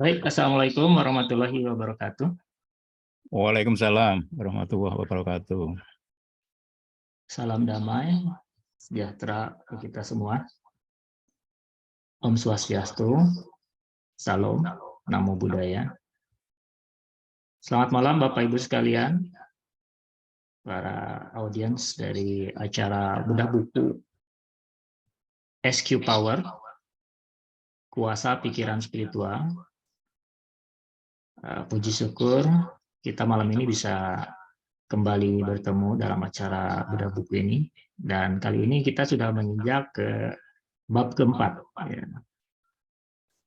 Baik, Assalamualaikum warahmatullahi wabarakatuh. Waalaikumsalam warahmatullahi wabarakatuh. Salam damai, sejahtera ke kita semua. Om Swastiastu, Salam, Namo Buddhaya. Selamat malam Bapak Ibu sekalian, para audiens dari acara Bedah Buku SQ Power, Kuasa Pikiran Spiritual. Puji syukur kita malam ini bisa kembali bertemu dalam acara Bedah Buku ini. Dan kali ini kita sudah menginjak ke bab keempat.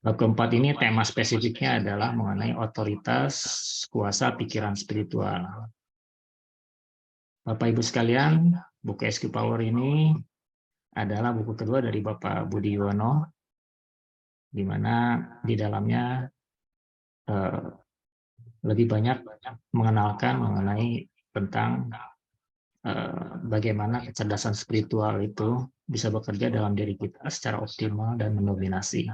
Bab keempat ini tema spesifiknya adalah mengenai otoritas kuasa pikiran spiritual. Bapak Ibu sekalian, buku SQ Power ini adalah buku kedua dari Bapak Budi Yuwono, di mana di dalamnya lebih banyak mengenalkan mengenai tentang bagaimana kecerdasan spiritual itu bisa bekerja dalam diri kita secara optimal dan mendominasi.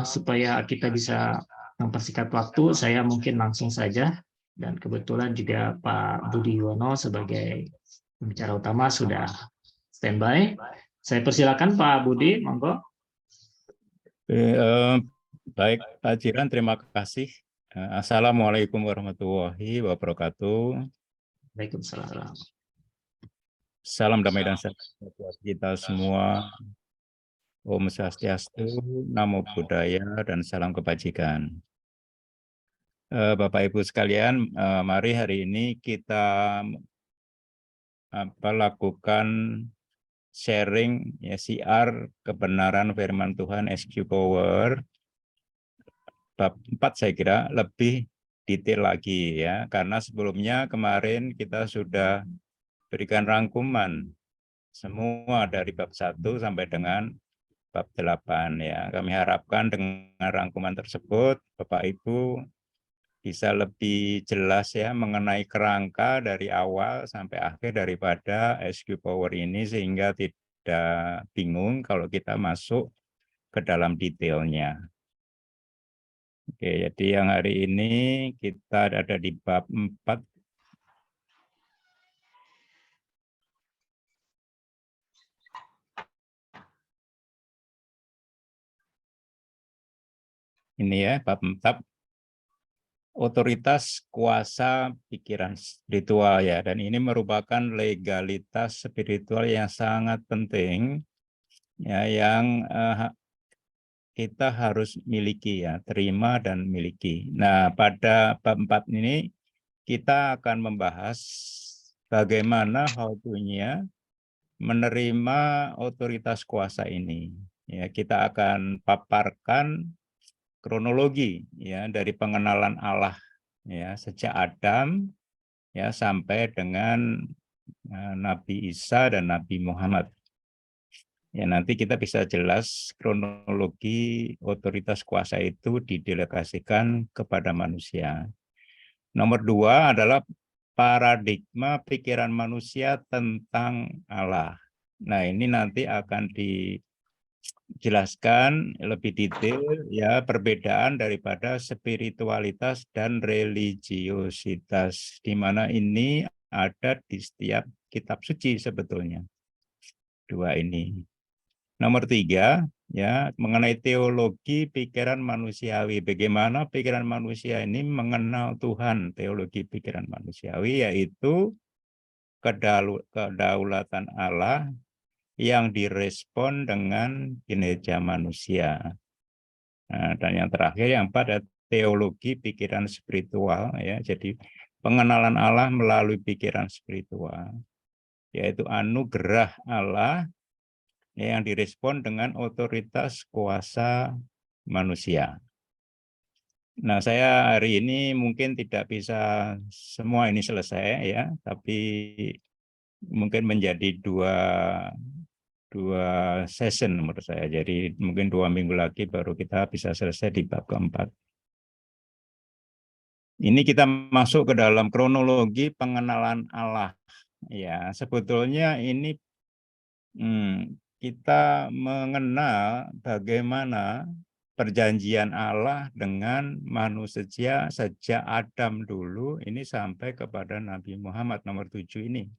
Supaya kita bisa mempersingkat waktu, saya mungkin langsung saja, dan kebetulan juga Pak Budi Yuwono sebagai pembicara utama sudah standby. Saya persilakan Pak Budi, monggo. Baik, Pak Jiran, terima kasih. Assalamualaikum warahmatullahi wabarakatuh. Waalaikumsalam. Salam damai dan sejahtera buat kita semua. Om Swastiastu, Namo Buddhaya, dan salam kebajikan. Bapak Ibu sekalian, mari hari ini kita lakukan sharing ya, siar kebenaran firman Tuhan SQ Power. Bab 4 saya kira lebih detail lagi ya, karena sebelumnya kemarin kita sudah berikan rangkuman semua dari bab 1 sampai dengan bab 8 ya. Kami harapkan dengan rangkuman tersebut Bapak Ibu bisa lebih jelas ya mengenai kerangka dari awal sampai akhir daripada SQ Power ini, sehingga tidak bingung kalau kita masuk ke dalam detailnya. Oke, jadi yang hari ini kita ada di bab 4. Ini ya, bab 4. Otoritas kuasa pikiran spiritual ya, dan ini merupakan legalitas spiritual yang sangat penting ya, yang kita harus miliki ya, terima dan miliki. Nah, pada bab 4 ini kita akan membahas bagaimana how to-nya menerima otoritas kuasa ini. Ya, kita akan paparkan kronologi ya dari pengenalan Allah ya sejak Adam ya sampai dengan Nabi Isa dan Nabi Muhammad. Ya, nanti kita bisa jelas kronologi otoritas kuasa itu didelegasikan kepada manusia. Nomor 2 adalah paradigma pikiran manusia tentang Allah. Nah, ini nanti akan dijelaskan lebih detail ya, perbedaan daripada spiritualitas dan religiositas, di mana ini ada di setiap kitab suci sebetulnya. Dua ini. Nomor 3 ya, mengenai teologi pikiran manusiawi. Bagaimana pikiran manusia ini mengenal Tuhan. Teologi pikiran manusiawi yaitu kedaulatan Allah yang direspon dengan kinerja manusia. Nah, dan yang terakhir, yang 4 adalah teologi pikiran spiritual ya. Jadi pengenalan Allah melalui pikiran spiritual, yaitu anugerah Allah yang direspon dengan otoritas kuasa manusia. Nah, saya hari ini mungkin tidak bisa semua ini selesai ya, tapi mungkin menjadi dua session menurut saya. Jadi mungkin 2 minggu lagi baru kita bisa selesai di bab keempat. Ini kita masuk ke dalam kronologi pengenalan Allah. Ya, sebetulnya ini kita mengenal bagaimana perjanjian Allah dengan manusia sejak Adam dulu ini sampai kepada Nabi Muhammad nomor 7 ini.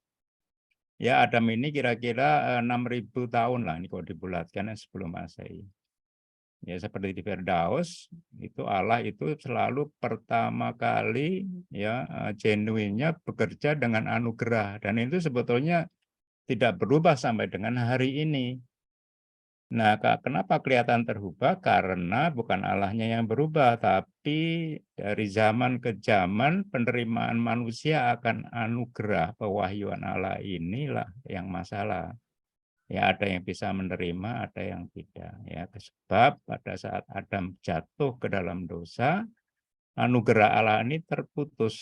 Ya, Adam ini kira-kira 6.000 tahun lah ini kalau dibulatkan sebelum Masehi. Ya, seperti di Firdaus itu Allah itu selalu pertama kali ya genuinnya bekerja dengan anugerah, dan itu sebetulnya tidak berubah sampai dengan hari ini. Nah, kenapa kelihatan terubah? Karena bukan Allahnya yang berubah, tapi dari zaman ke zaman penerimaan manusia akan anugerah pewahyuan Allah inilah yang masalah. Ya, ada yang bisa menerima, ada yang tidak. Ya, sebab pada saat Adam jatuh ke dalam dosa, anugerah Allah ini terputus.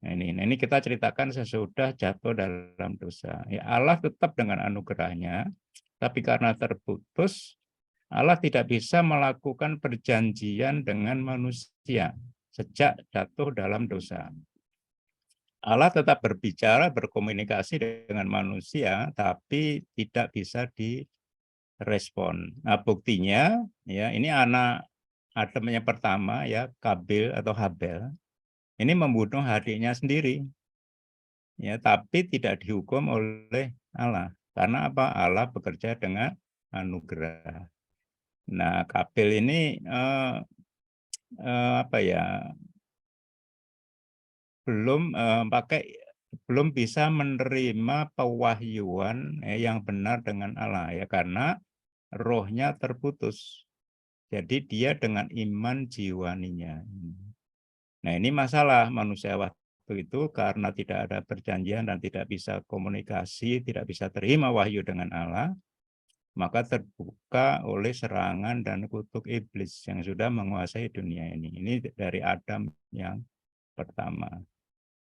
Nah, ini kita ceritakan sesudah jatuh dalam dosa. Ya, Allah tetap dengan anugerahnya, tapi karena terputus, Allah tidak bisa melakukan perjanjian dengan manusia sejak jatuh dalam dosa. Allah tetap berbicara, berkomunikasi dengan manusia, tapi tidak bisa direspon. Nah, buktinya, ya ini anak Adam yang pertama, ya Kabil atau Habel, ini membunuh adiknya sendiri, ya tapi tidak dihukum oleh Allah. Karena apa? Allah bekerja dengan anugerah. Nah, Kabil ini apa ya? Belum bisa menerima pewahyuan yang benar dengan Allah ya, karena rohnya terputus. Jadi dia dengan iman jiwaninya. Nah, ini masalah manusia waktu itu karena tidak ada perjanjian dan tidak bisa komunikasi, tidak bisa terima wahyu dengan Allah, maka terbuka oleh serangan dan kutuk iblis yang sudah menguasai dunia ini. Ini dari Adam yang pertama.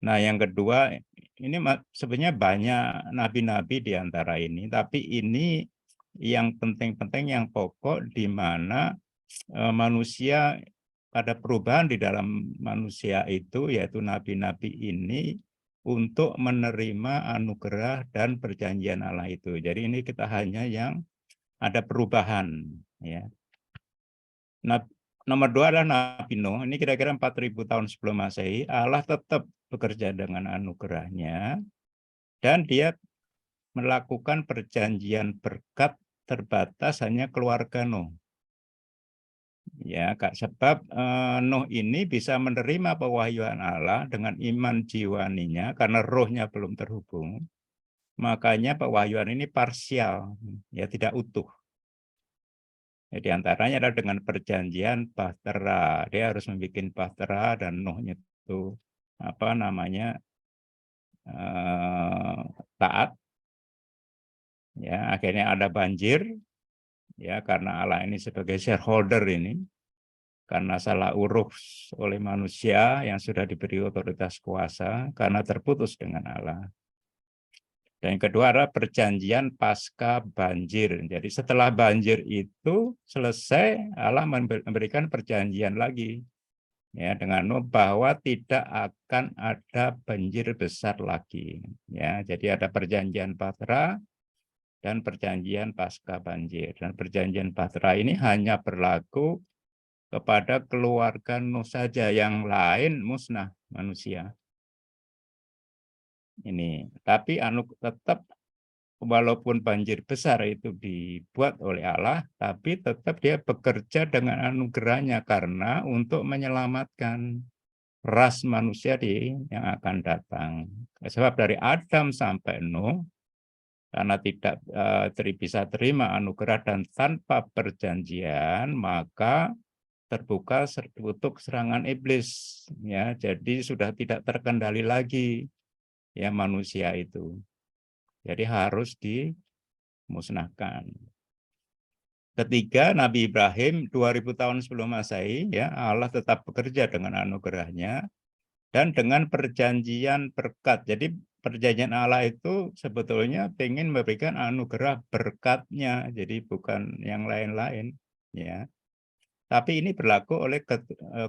Nah, yang kedua, ini sebenarnya banyak nabi-nabi di antara ini, tapi ini yang penting-penting, yang pokok, di mana manusia ada perubahan di dalam manusia itu, yaitu nabi-nabi ini untuk menerima anugerah dan perjanjian Allah itu. Jadi ini kita hanya yang ada perubahan, ya. Nah, nomor 2 adalah Nabi Nuh. Ini kira-kira 4.000 tahun sebelum Masehi. Allah tetap bekerja dengan anugerahnya, dan dia melakukan perjanjian berkat terbatas hanya keluarga Nuh. Ya, sebab Nuh ini bisa menerima pewahyuan Allah dengan iman jiwaninya karena rohnya belum terhubung. Makanya pewahyuan ini parsial, ya tidak utuh. Ya, di antaranya adalah dengan perjanjian bahtera. Dia harus membuat bahtera, dan Nuhnya itu apa namanya taat. Ya, akhirnya ada banjir. Ya, karena Allah ini sebagai shareholder ini, karena salah urus oleh manusia yang sudah diberi otoritas kuasa, karena terputus dengan Allah. Dan yang kedua adalah perjanjian pasca banjir. Jadi setelah banjir itu selesai, Allah memberikan perjanjian lagi ya dengan Nuh bahwa tidak akan ada banjir besar lagi. Ya, jadi ada perjanjian Batra dan perjanjian pasca banjir. Dan perjanjian Batra ini hanya berlaku kepada keluarga Nuh saja, yang lain musnah manusia. Ini, tapi tetap walaupun banjir besar itu dibuat oleh Allah, tapi tetap dia bekerja dengan anugerahnya karena untuk menyelamatkan ras manusia yang akan datang. Sebab dari Adam sampai Nuh, karena tidak bisa terima anugerah dan tanpa perjanjian, maka terbuka kutuk serangan iblis. Ya, jadi sudah tidak terkendali lagi ya manusia itu. Jadi harus dimusnahkan. Ketiga, Nabi Ibrahim 2000 tahun sebelum Masehi, ya Allah tetap bekerja dengan anugerahnya dan dengan perjanjian berkat. Jadi perjanjian Allah itu sebetulnya ingin memberikan anugerah berkatnya, jadi bukan yang lain-lain, ya. Tapi ini berlaku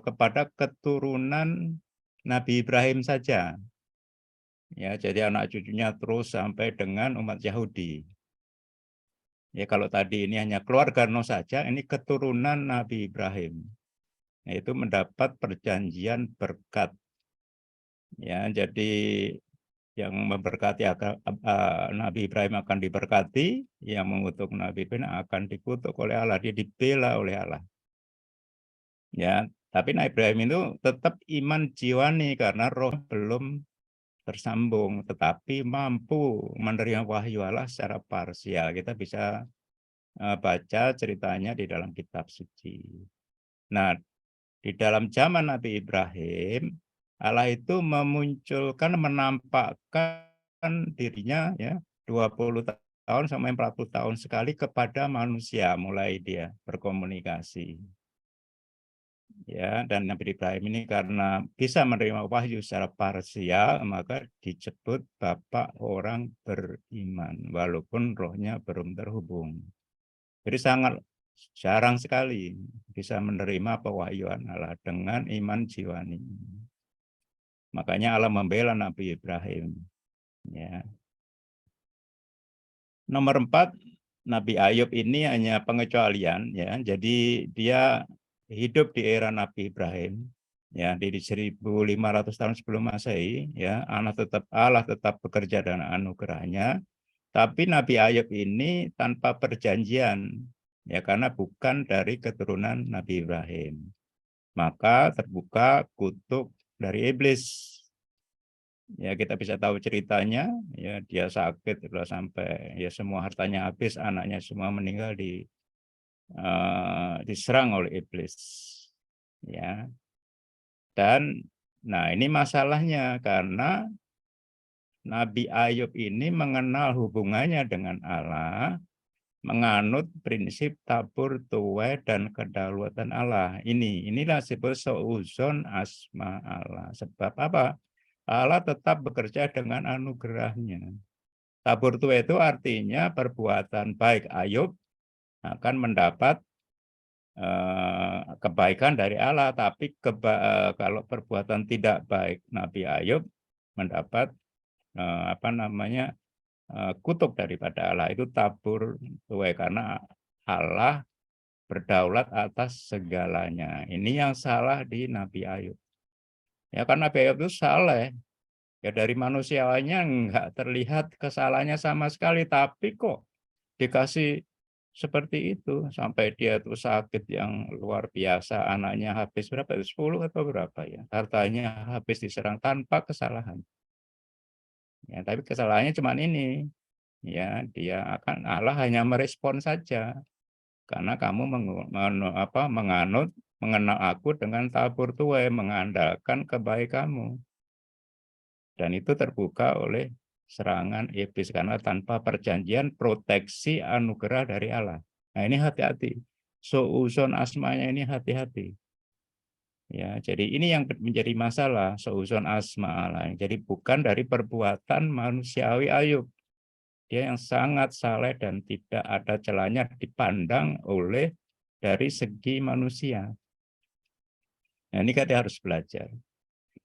kepada keturunan Nabi Ibrahim saja. Ya, jadi anak cucunya terus sampai dengan umat Yahudi. Ya kalau tadi ini hanya keluarga Nuh saja, ini keturunan Nabi Ibrahim. Yaitu mendapat perjanjian berkat. Ya, jadi yang memberkati Nabi Ibrahim akan diberkati, yang mengutuk Nabi Ibrahim akan dikutuk oleh Allah, dia dibela oleh Allah. Ya, tapi Nabi Ibrahim itu tetap iman jiwani karena roh belum tersambung, tetapi mampu menerima wahyu Allah secara parsial. Kita bisa baca ceritanya di dalam kitab suci. Nah, di dalam zaman Nabi Ibrahim, Allah itu memunculkan, menampakkan dirinya ya 20 tahun sampai 40 tahun sekali kepada manusia, mulai dia berkomunikasi. Ya, dan Nabi Ibrahim ini karena bisa menerima wahyu secara parsial, maka disebut bapak orang beriman, walaupun rohnya belum terhubung. Jadi sangat jarang sekali bisa menerima pewahyuan Allah dengan iman jiwani. Makanya Allah membela Nabi Ibrahim. Ya. Nomor 4, Nabi Ayub ini hanya pengecualian, ya. Jadi dia hidup di era Nabi Ibrahim, ya, di 1500 tahun sebelum Masehi, ya. Allah tetap bekerja dengan anugerahnya. Tapi Nabi Ayub ini tanpa perjanjian, ya, karena bukan dari keturunan Nabi Ibrahim. Maka terbuka kutuk dari iblis. Ya, kita bisa tahu ceritanya, ya, dia sakit udah sampai ya semua hartanya habis, anaknya semua meninggal diserang oleh iblis. Ya. Dan nah ini masalahnya karena Nabi Ayub ini mengenal hubungannya dengan Allah, menganut prinsip tabur tuai dan kedaulatan Allah. Inilah disebut seuzon asma Allah. Sebab apa? Allah tetap bekerja dengan anugerahnya. Tabur tuai itu artinya perbuatan baik Ayub akan mendapat kebaikan dari Allah, tapi kalau perbuatan tidak baik Nabi Ayub mendapat kutuk daripada Allah. Itu tabur tuai karena Allah berdaulat atas segalanya. Ini yang salah di Nabi Ayub. Ya karena Nabi Ayub itu saleh. Ya dari manusianya enggak terlihat kesalahannya sama sekali, tapi kok dikasih seperti itu sampai dia tuh sakit yang luar biasa, anaknya habis berapa? 10 atau berapa ya? Hartanya habis diserang tanpa kesalahan. Ya, tapi kesalahannya cuma ini. Ya, Allah hanya merespon saja. Karena kamu mengenal aku dengan tabur tuai, mengandalkan kebaikanmu. Dan itu terbuka oleh serangan iblis karena tanpa perjanjian proteksi anugerah dari Allah. Nah ini hati-hati. Seuzon asmanya ini hati-hati. Ya, jadi ini yang menjadi masalah, seuzon asma Allah. Jadi bukan dari perbuatan manusiawi Ayub. Dia yang sangat saleh dan tidak ada celahnya dipandang oleh dari segi manusia. Nah, ini kita harus belajar.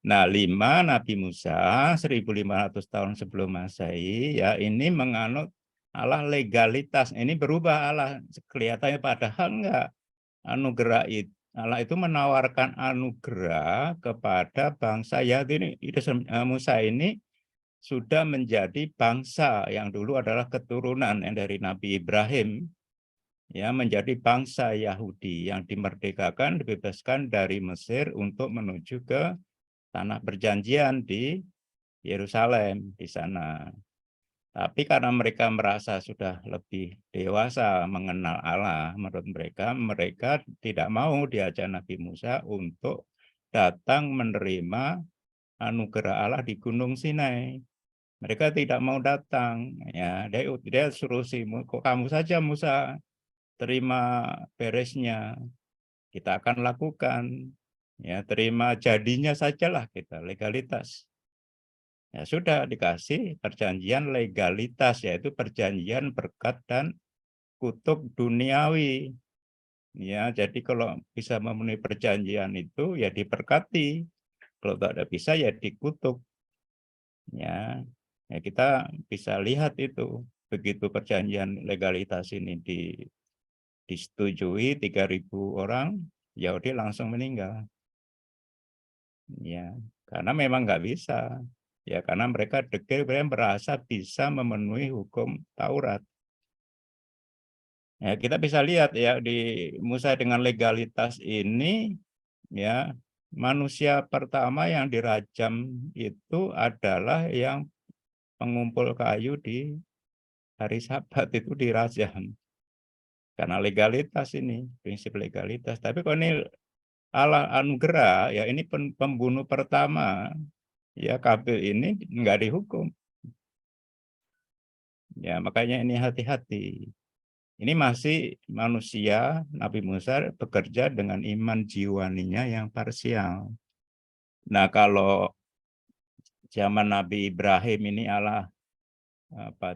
Nah, 5 Nabi Musa 1500 tahun sebelum Masehi, ya ini menganut Allah legalitas. Ini berubah Allah kelihatannya, padahal enggak. Anugerah itu Allah itu menawarkan anugerah kepada bangsa Yahudi. Musa ini sudah menjadi bangsa yang dulu adalah keturunan yang dari Nabi Ibrahim, ya, menjadi bangsa Yahudi yang dimerdekakan, dibebaskan dari Mesir untuk menuju ke tanah perjanjian di Yerusalem di sana. Tapi karena mereka merasa sudah lebih dewasa mengenal Allah, menurut mereka tidak mau diajak Nabi Musa untuk datang menerima anugerah Allah di Gunung Sinai. Mereka tidak mau datang, ya. Dia suruh kok kamu saja Musa terima beresnya, kita akan lakukan, ya, terima jadinya sajalah kita legalitas. Ya sudah dikasih perjanjian legalitas, yaitu perjanjian berkat dan kutuk duniawi. Ya, jadi kalau bisa memenuhi perjanjian itu ya diberkati, kalau tidak bisa ya dikutuk. Ya, ya kita bisa lihat itu. begitu perjanjian legalitas ini disetujui 3.000 orang, Yahudi langsung meninggal. Ya, karena memang nggak bisa. Ya, karena mereka merasa bisa memenuhi hukum Taurat. Ya, kita bisa lihat ya di Musa dengan legalitas ini, ya, manusia pertama yang dirajam itu adalah yang pengumpul kayu di hari Sabat itu dirajam. Karena legalitas ini, prinsip legalitas. Tapi kalau ini Allah anugerah, ya ini pembunuh pertama, ya Kabil ini nggak dihukum. Ya makanya ini hati-hati. Ini masih manusia, Nabi Musa bekerja dengan iman jiwaninya yang parsial. Nah kalau zaman Nabi Ibrahim ini Allah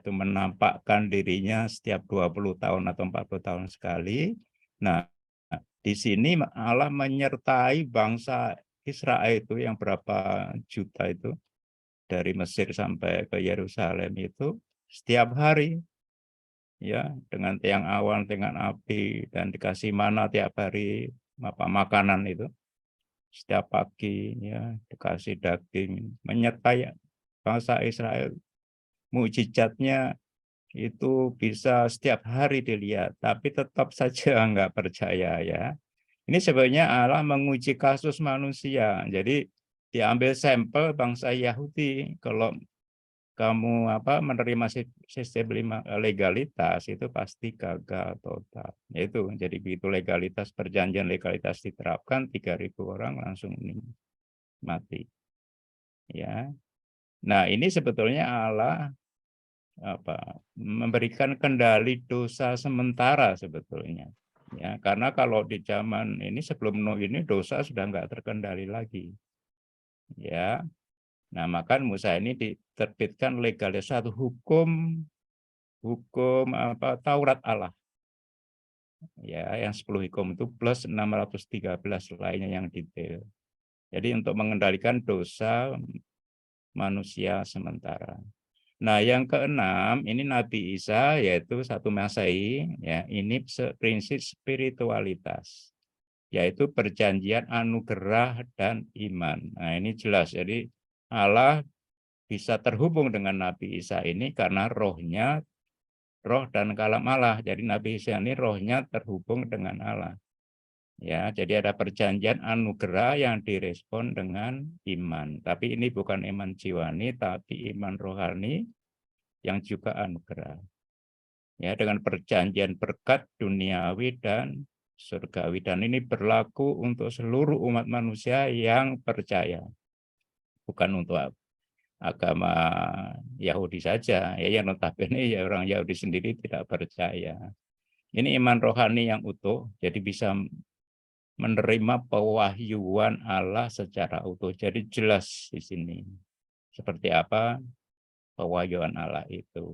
menampakkan dirinya setiap 20 tahun atau 40 tahun sekali. Nah, di sini Allah menyertai bangsa Israel itu yang berapa juta itu dari Mesir sampai ke Yerusalem itu setiap hari, ya, dengan tiang awan, dengan api, dan dikasih mana tiap hari makanan itu setiap pagi, ya, dikasih daging, menyertai bangsa Israel. Mukjizatnya itu bisa setiap hari dilihat, tapi tetap saja nggak percaya ya. Ini sebenarnya Allah menguji kasus manusia. Jadi diambil sampel bangsa Yahudi. Kalau kamu menerima sistem legalitas itu pasti gagal total. Itu jadi begitu legalitas perjanjian legalitas diterapkan 3.000 orang langsung mati. Ya. Nah ini sebetulnya Allah memberikan kendali dosa sementara sebetulnya, ya, karena kalau di zaman ini sebelum Nuh ini dosa sudah nggak terkendali lagi, ya. Nah maka Musa ini diterbitkan legalisasi satu hukum Taurat Allah, ya, yang 10 hukum itu plus 613 lainnya yang detail. Jadi untuk mengendalikan dosa manusia sementara. Nah, yang keenam ini Nabi Isa yaitu 1 Masehi, ya, ini prinsip spiritualitas, yaitu perjanjian anugerah dan iman. Nah, ini jelas. Jadi Allah bisa terhubung dengan Nabi Isa ini karena rohnya, roh dan kalam Allah. Jadi Nabi Isa ini rohnya terhubung dengan Allah. Ya, jadi ada perjanjian anugerah yang direspon dengan iman. Tapi ini bukan iman jiwani, tapi iman rohani yang juga anugerah. Ya, dengan perjanjian berkat duniawi dan surgawi, dan ini berlaku untuk seluruh umat manusia yang percaya, bukan untuk agama Yahudi saja, ya, yang notabene ya orang Yahudi sendiri tidak percaya. Ini iman rohani yang utuh, jadi bisa menerima pewahyuan Allah secara utuh. Jadi jelas di sini seperti apa pewahyuan Allah itu.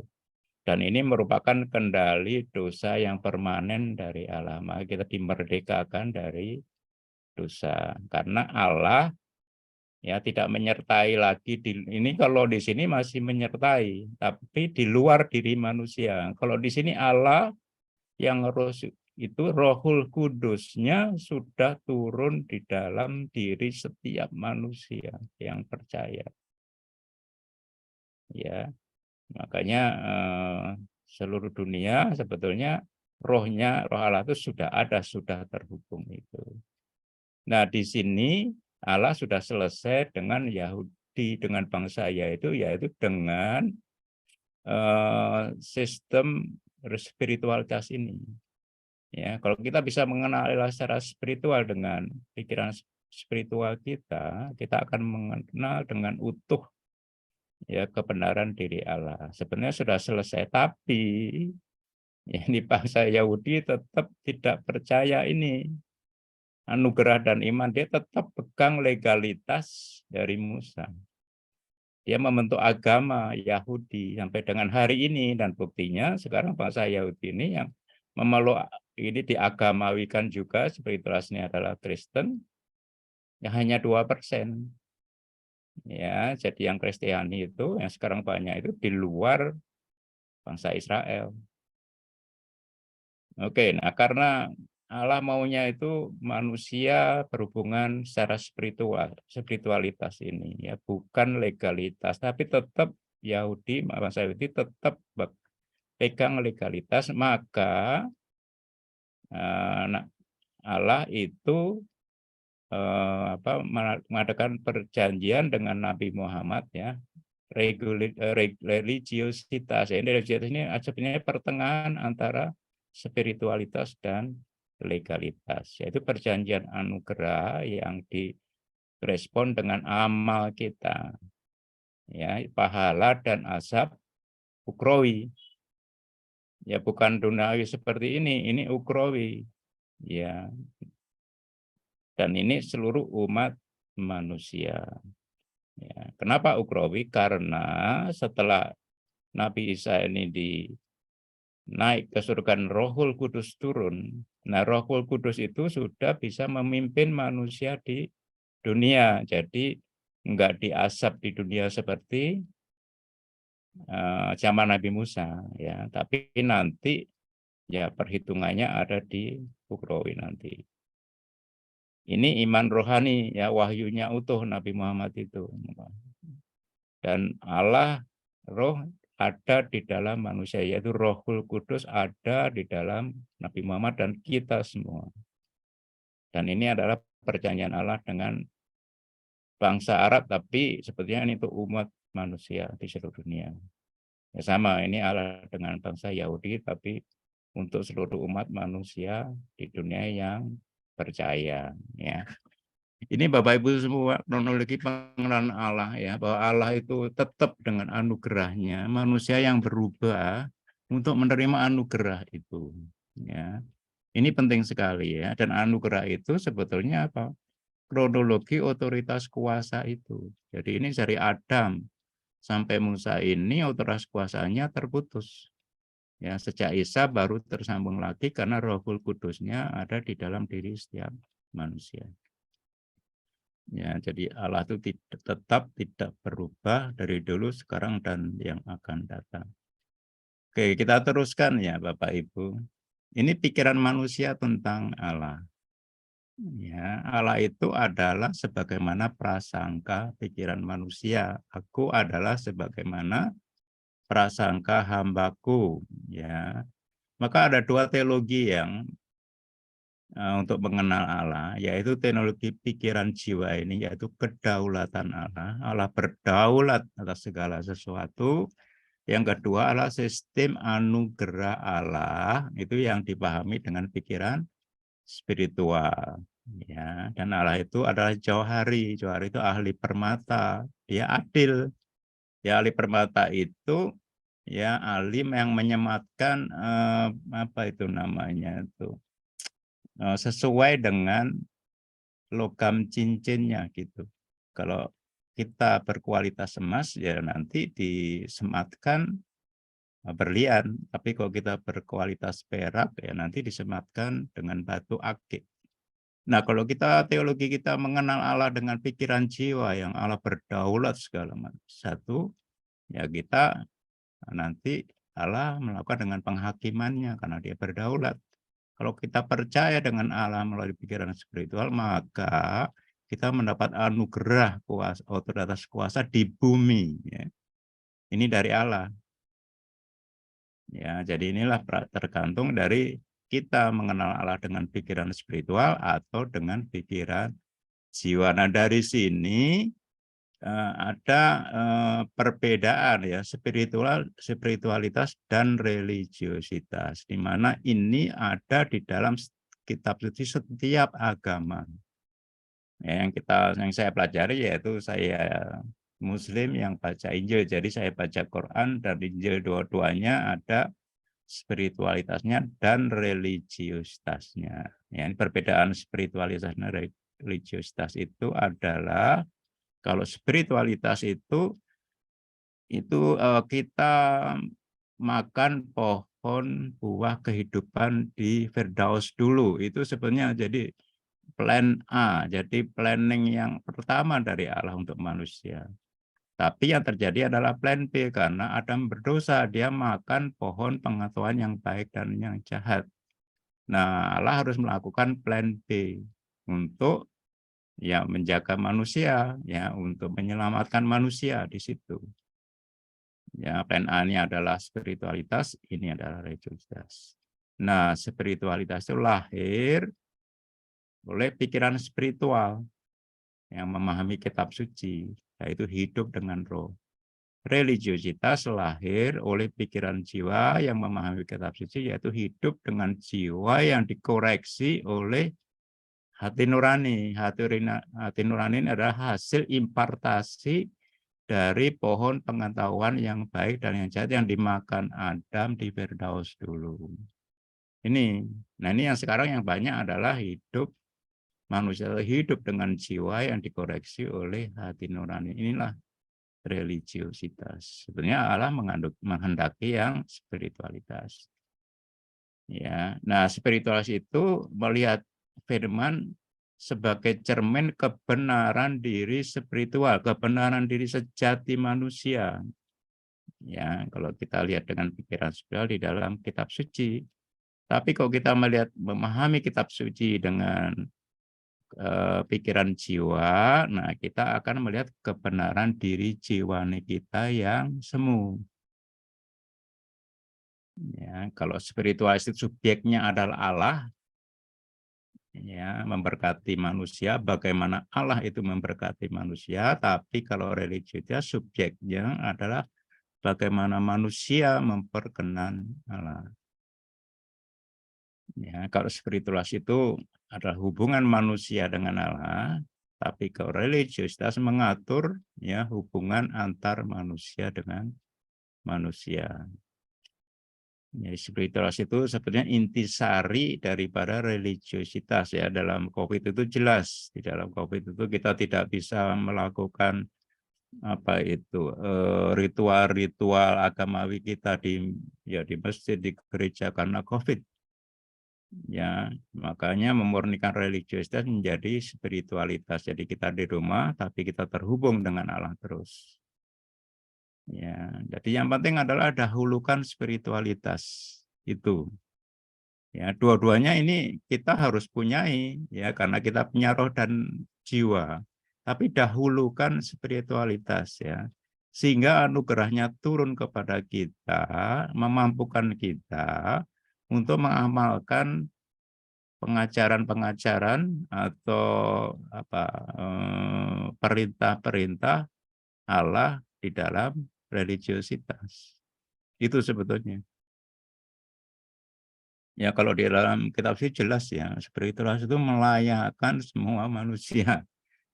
Dan ini merupakan kendali dosa yang permanen dari Allah. Maka kita dimerdekakan dari dosa. Karena Allah ya tidak menyertai lagi. Ini kalau di sini masih menyertai, tapi di luar diri manusia. Kalau di sini Allah yang itu Rohul Kudusnya sudah turun di dalam diri setiap manusia yang percaya. Ya. Makanya seluruh dunia sebetulnya roh Allah itu sudah ada, sudah terhubung itu. Nah, di sini Allah sudah selesai dengan Yahudi, dengan bangsa yaitu dengan sistem spiritualitas ini. Ya, kalau kita bisa mengenal Allah secara spiritual dengan pikiran spiritual kita akan mengenal dengan utuh ya kebenaran diri Allah. Sebenarnya sudah selesai, tapi ya, ini bangsa Yahudi tetap tidak percaya ini anugerah dan iman. Dia tetap pegang legalitas dari Musa. Dia membentuk agama Yahudi sampai dengan hari ini, dan buktinya sekarang bangsa Yahudi ini yang memeluk ini diagamawikan juga spiritualitasnya adalah Kristen, ya hanya 2%. Ya, jadi yang Kristiani itu yang sekarang banyak itu di luar bangsa Israel. Oke, nah karena Allah maunya itu manusia berhubungan secara spiritualitas ini ya, bukan legalitas, tapi tetap bangsa Yahudi tetap pegang legalitas, maka Allah itu mengadakan perjanjian dengan Nabi Muhammad ya, religiositas. Ini religiositas ini sebenarnya pertengahan antara spiritualitas dan legalitas, yaitu perjanjian anugerah yang direspon dengan amal kita, ya, pahala dan azab ukrawi. Ya bukan duniawi seperti ini ukrawi. Ya. Dan ini seluruh umat manusia. Ya. Kenapa ukrawi? Karena setelah Nabi Isa ini naik ke surga, Rohul Kudus turun. Nah, Rohul Kudus itu sudah bisa memimpin manusia di dunia. Jadi enggak diasap di dunia seperti zaman Nabi Musa, ya. Tapi nanti ya perhitungannya ada di ukrawi nanti. Ini iman rohani, ya, wahyunya utuh Nabi Muhammad itu. Dan Allah roh ada di dalam manusia, yaitu Rohul Kudus ada di dalam Nabi Muhammad dan kita semua. Dan ini adalah perjanjian Allah dengan bangsa Arab, tapi sepertinya ini untuk umat manusia di seluruh dunia. Ya sama, ini Allah dengan bangsa Yahudi, tapi untuk seluruh umat manusia di dunia yang percaya, ya. Ini Bapak Ibu semua, kronologi pengenalan Allah, ya, bahwa Allah itu tetap dengan anugerahnya, manusia yang berubah untuk menerima anugerah itu, ya. Ini penting sekali, ya. Dan anugerah itu sebetulnya apa? Kronologi otoritas kuasa itu. Jadi ini dari Adam sampai Musa ini otoritas kuasanya terputus. Ya, sejak Isa baru tersambung lagi karena Rohul Kudusnya ada di dalam diri setiap manusia. Ya, jadi Allah itu tetap tidak berubah dari dulu, sekarang, dan yang akan datang. Oke, kita teruskan ya Bapak Ibu. Ini pikiran manusia tentang Allah. Ya, Allah itu adalah sebagaimana prasangka pikiran manusia. Aku adalah sebagaimana prasangka hambaku. Ya, maka ada dua teologi yang untuk mengenal Allah, yaitu teknologi pikiran jiwa ini, yaitu kedaulatan Allah. Allah berdaulat atas segala sesuatu. Yang kedua adalah sistem anugerah Allah, itu yang dipahami dengan pikiran spiritual. Ya, dan Allah itu adalah jauhari. Jauhari itu ahli permata, dia adil. Ya, ahli permata itu ya ahli yang menyematkan apa itu namanya itu, sesuai dengan logam cincinnya gitu. Kalau kita berkualitas emas ya nanti disematkan berlian, tapi kalau kita berkualitas perak ya nanti disematkan dengan batu akik. Nah, kalau kita teologi kita mengenal Allah dengan pikiran jiwa yang Allah berdaulat segala satu, ya kita nanti Allah melakukan dengan penghakimannya karena dia berdaulat. Kalau kita percaya dengan Allah melalui pikiran spiritual, maka kita mendapat anugerah kuasa, otoritas kuasa di bumi. Ya. Ini dari Allah. Ya, jadi inilah tergantung dari kita mengenal Allah dengan pikiran spiritual atau dengan pikiran jiwa. Nah, dari sini ada perbedaan ya, spiritualitas dan religiositas, di mana ini ada di dalam kitab suci setiap agama. Ya, yang saya pelajari yaitu saya Muslim yang baca Injil, jadi saya baca Quran dan Injil, dua-duanya ada spiritualitasnya dan religiositasnya. Ya, ini perbedaan spiritualitas dan religiositas itu adalah kalau spiritualitas itu kita makan pohon buah kehidupan di Firdaus dulu. Itu sebenarnya jadi plan A, jadi planning yang pertama dari Allah untuk manusia. Tapi yang terjadi adalah plan B, karena Adam berdosa, dia makan pohon pengetahuan yang baik dan yang jahat. Nah, Allah harus melakukan plan B untuk ya menjaga manusia, ya untuk menyelamatkan manusia di situ. Ya, plan A ini adalah spiritualitas, ini adalah religiositas. Nah, spiritualitas itu lahir oleh pikiran spiritual yang memahami kitab suci, yaitu hidup dengan roh. Religiositas lahir oleh pikiran jiwa yang memahami kitab suci, yaitu hidup dengan jiwa yang dikoreksi oleh hati nurani. Hati nurani adalah hasil impartasi dari pohon pengetahuan yang baik dan yang jahat yang dimakan Adam di Firdaus dulu. Ini, nah ini yang sekarang yang banyak adalah hidup manusia hidup dengan jiwa yang dikoreksi oleh hati nurani. Inilah religiositas. Sebenarnya Allah menghendaki yang spiritualitas. Ya, nah spiritualitas itu melihat firman sebagai cermin kebenaran diri spiritual, kebenaran diri sejati manusia. Ya, kalau kita lihat dengan pikiran spiritual di dalam kitab suci. Tapi kalau kita memahami kitab suci dengan pikiran jiwa, nah kita akan melihat kebenaran diri jiwani kita yang semu. Ya, kalau spiritualis itu subjeknya adalah Allah, ya memberkati manusia, bagaimana Allah itu memberkati manusia, tapi kalau religius subjeknya adalah bagaimana manusia memperkenan Allah. Ya, kalau spiritualis itu adalah hubungan manusia dengan Allah, tapi kalau religiositas mengatur ya hubungan antar manusia dengan manusia. Ya, spiritualis itu sebenarnya intisari daripada religiositas ya. Dalam COVID itu jelas, di dalam COVID itu kita tidak bisa melakukan apa itu ritual-ritual agamawi kita di masjid, di gereja karena COVID. Ya, makanya memurnikan religiositas menjadi spiritualitas. Jadi kita di rumah, tapi kita terhubung dengan Allah terus. Ya, jadi yang penting adalah dahulukan spiritualitas itu. Ya, dua-duanya ini kita harus punyai, ya, karena kita punya roh dan jiwa. Tapi dahulukan spiritualitas, ya, sehingga anugerahnya turun kepada kita, memampukan kita untuk mengamalkan pengajaran-pengajaran atau perintah-perintah Allah di dalam religiositas. Itu sebetulnya. Ya kalau di dalam kitab suci jelas ya, spiritualitas itu melayakkan semua manusia.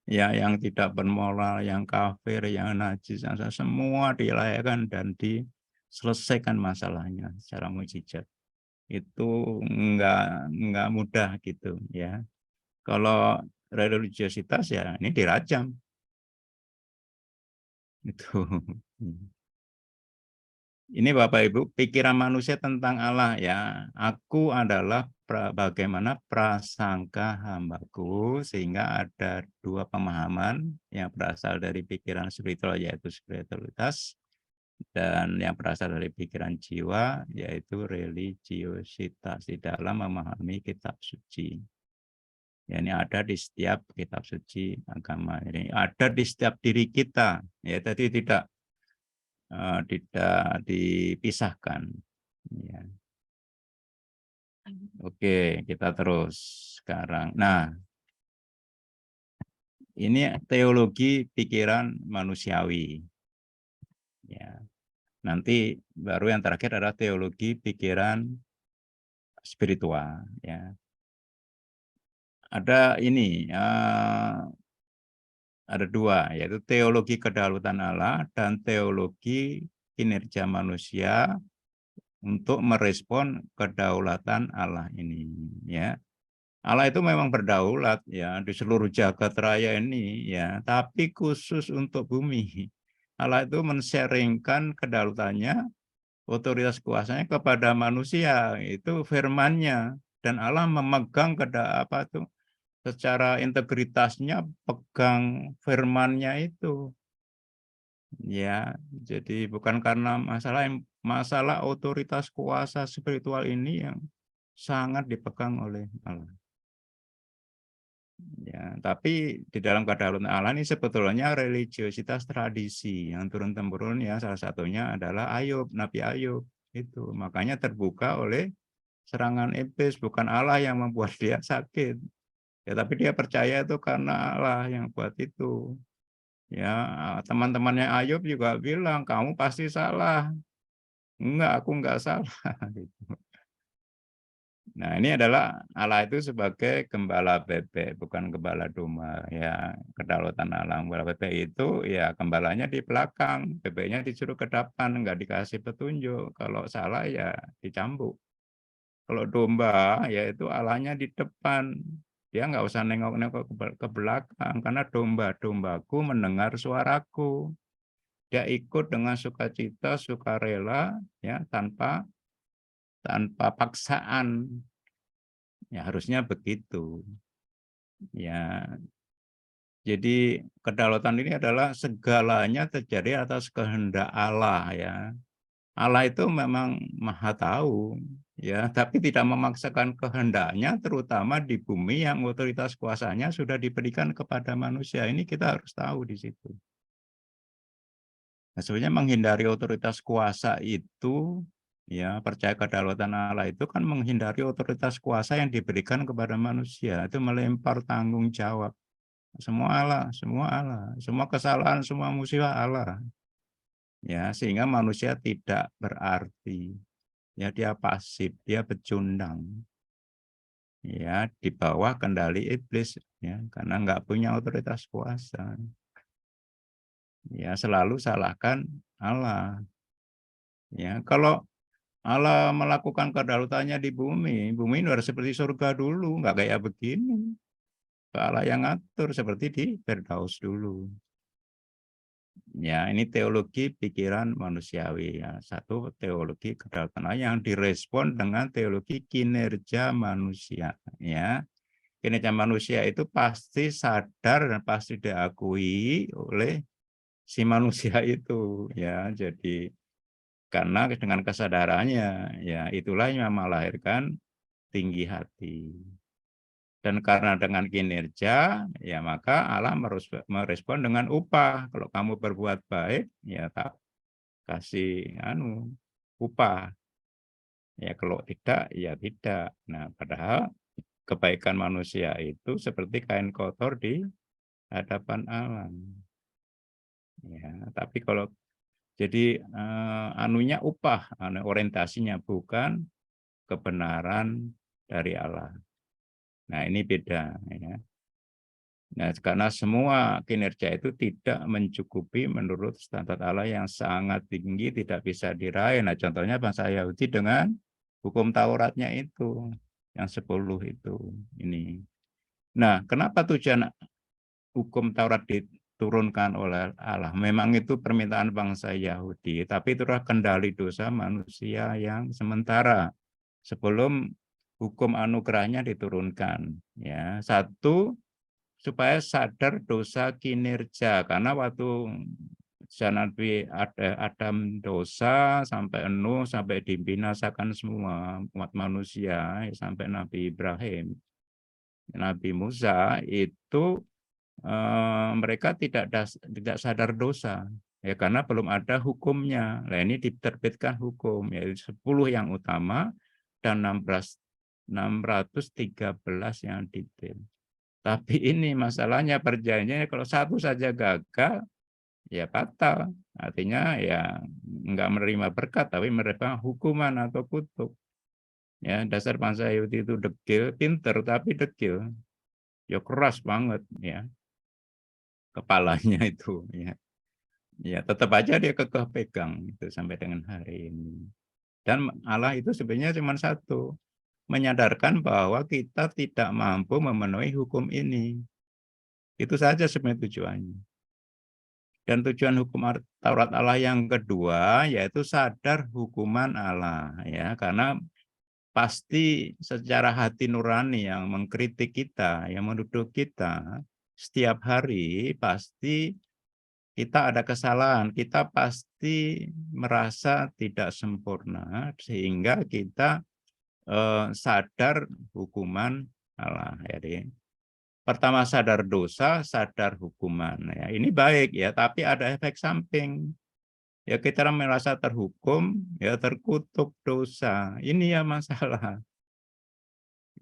Ya yang tidak bermoral, yang kafir, yang najis, semua dilayakkan dan diselesaikan masalahnya secara mujizat. Itu enggak mudah gitu ya. Kalau religiositas ya ini dirajam. Itu. Ini Bapak Ibu, pikiran manusia tentang Allah ya. Aku adalah bagaimana prasangka hambaku, sehingga ada dua pemahaman yang berasal dari pikiran spiritual yaitu spiritualitas, dan yang berasal dari pikiran jiwa yaitu religiositas di dalam memahami kitab suci. Ya, ini ada di setiap kitab suci agama. Ini ada di setiap diri kita. Ya, tadi tidak dipisahkan. Ya. Oke, kita terus sekarang. Nah, ini teologi pikiran manusiawi. Ya. Nanti baru yang terakhir adalah teologi pikiran spiritual. Ya. Ada ini, ada dua, yaitu teologi kedaulatan Allah dan teologi kinerja manusia untuk merespon kedaulatan Allah ini. Ya, Allah itu memang berdaulat ya di seluruh jagat raya ini ya, tapi khusus untuk bumi. Allah itu men-sharingkan kedaulatannya, otoritas kuasanya kepada manusia, itu firman-Nya, dan Allah memegang secara integritasnya pegang firman-Nya itu. Ya, jadi bukan karena masalah otoritas kuasa spiritual ini yang sangat dipegang oleh Allah. Ya, tapi di dalam kedaulatan Allah ini sebetulnya religiositas tradisi yang turun-temurun ya, salah satunya adalah Nabi Ayub itu. Makanya terbuka oleh serangan iblis, bukan Allah yang membuat dia sakit. Ya, tapi dia percaya itu karena Allah yang buat itu. Ya, teman-temannya Ayub juga bilang, "Kamu pasti salah." "Enggak, aku enggak salah." Gitu. Nah, ini adalah Allah itu sebagai gembala bebek, bukan gembala domba, ya. Kedaulatan Allah, gembala bebek itu ya gembalanya di belakang, bebeknya disuruh ke depan, enggak dikasih petunjuk, kalau salah ya dicambuk. Kalau domba, ya itu Allahnya di depan, dia nggak usah nengok-nengok ke belakang, karena domba-dombaku mendengar suaraku. Dia ikut dengan sukacita, sukarela, ya, tanpa tanpa paksaan. Ya harusnya begitu. Ya, jadi kedaulatan ini adalah segalanya terjadi atas kehendak Allah ya. Allah itu memang Maha Tahu ya, tapi tidak memaksakan kehendaknya terutama di bumi yang otoritas kuasanya sudah diberikan kepada manusia. Ini kita harus tahu di situ. Nah, sebenarnya menghindari otoritas kuasa itu, ya percaya kedaulatan Allah itu kan menghindari otoritas kuasa yang diberikan kepada manusia, itu melempar tanggung jawab. Semua Allah, semua kesalahan, semua musibah Allah. Ya, sehingga manusia tidak berarti. Ya, dia pasif, dia pecundang. Ya, di bawah kendali iblis ya, karena nggak punya otoritas kuasa. Ya, selalu salahkan Allah. Ya, kalau Allah melakukan kedaulatannya di bumi, bumi ini harus seperti surga dulu, nggak kayak begini. Allah yang ngatur seperti di Firdaus dulu. Ya, ini teologi pikiran manusiawi ya. Satu teologi kedaulatan Allah yang direspon dengan teologi kinerja manusia ya. Kinerja manusia itu pasti sadar dan pasti diakui oleh si manusia itu ya. Jadi karena dengan kesadarannya ya itulah yang melahirkan tinggi hati. Dan karena dengan kinerja, ya maka Allah merespon dengan upah. Kalau kamu berbuat baik, ya tak kasih upah. Ya kalau tidak, ya tidak. Nah, padahal kebaikan manusia itu seperti kain kotor di hadapan Allah. Ya, tapi kalau jadi anunya upah, orientasinya bukan kebenaran dari Allah. Nah, ini beda ya. Nah, karena semua kinerja itu tidak mencukupi menurut standar Allah yang sangat tinggi, tidak bisa diraih. Nah, contohnya bangsa Yahudi dengan hukum Tauratnya itu, yang 10 itu. Ini. Nah, kenapa tujuan hukum Taurat diturunkan oleh Allah? Memang itu permintaan bangsa Yahudi, tapi itulah kendali dosa manusia yang sementara sebelum hukum anugerahnya diturunkan. Ya, satu supaya sadar dosa kinerja karena waktu Nabi Adam dosa sampai Nuh sampai dibinasakan semua umat manusia sampai Nabi Ibrahim, Nabi Musa itu mereka tidak sadar dosa ya karena belum ada hukumnya. Nah, ini diterbitkan hukum yaitu 10 yang utama dan 613 yang detail. Tapi ini masalahnya perjanjiannya kalau satu saja gagal, ya fatal. Artinya ya enggak menerima berkat, tapi menerima hukuman atau kutuk. Ya, dasar bangsa Yahudi itu dekil, pinter tapi dekil. Ya keras banget ya kepalanya itu ya. Ya tetap aja dia kekeh pegang itu sampai dengan hari ini. Dan Allah itu sebenarnya cuma satu, menyadarkan bahwa kita tidak mampu memenuhi hukum ini. Itu saja sebenarnya tujuannya. Dan tujuan hukum Taurat Allah yang kedua yaitu sadar hukuman Allah ya karena pasti secara hati nurani yang mengkritik kita, yang menuduh kita setiap hari pasti kita ada kesalahan, kita pasti merasa tidak sempurna sehingga kita sadar hukuman Allah. Jadi pertama sadar dosa, sadar hukuman. Ya, ini baik ya, tapi ada efek samping. Ya kita merasa terhukum, ya terkutuk dosa. Ini ya masalah.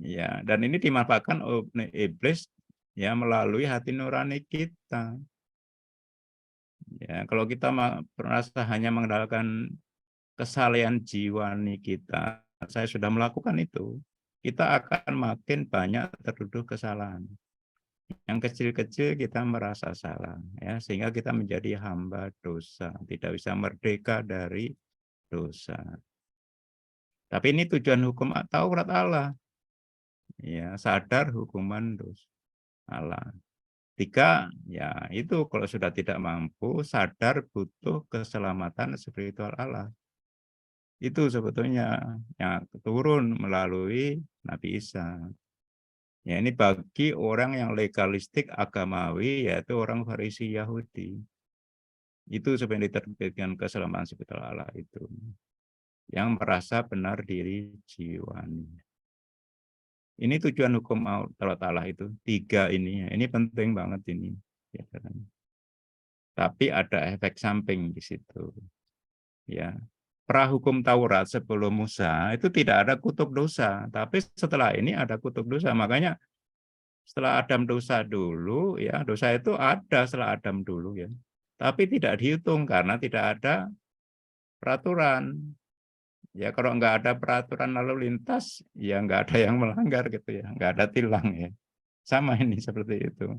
Ya, dan ini dimanfaatkan oleh iblis ya melalui hati nurani kita. Ya, kalau kita merasa hanya mengandalkan kesalehan jiwani kita, saya sudah melakukan itu, kita akan makin banyak tertuduh kesalahan. Yang kecil-kecil kita merasa salah, ya, sehingga kita menjadi hamba dosa, tidak bisa merdeka dari dosa. Tapi ini tujuan hukum Taurat Allah, ya, sadar hukuman dosa Allah. Tiga, ya itu kalau sudah tidak mampu, sadar butuh keselamatan spiritual Allah. Itu sebetulnya yang turun melalui Nabi Isa. Ya, ini bagi orang yang legalistik agamawi, yaitu orang Farisi Yahudi. Itu sebenarnya diterbitkan keselamatan spiritual Allah itu. Yang merasa benar diri jiwani. Ini tujuan hukum Allah itu. Tiga ini. Ini penting banget ini. Ya, tapi ada efek samping di situ. Ya. Prahukum Taurat sebelum Musa itu tidak ada kutuk dosa, tapi setelah ini ada kutuk dosa. Makanya setelah Adam dosa dulu, ya dosa itu ada setelah Adam dulu ya, tapi tidak dihitung karena tidak ada peraturan. Ya kalau nggak ada peraturan lalu lintas, ya nggak ada yang melanggar gitu ya, nggak ada tilang ya. Sama ini seperti itu.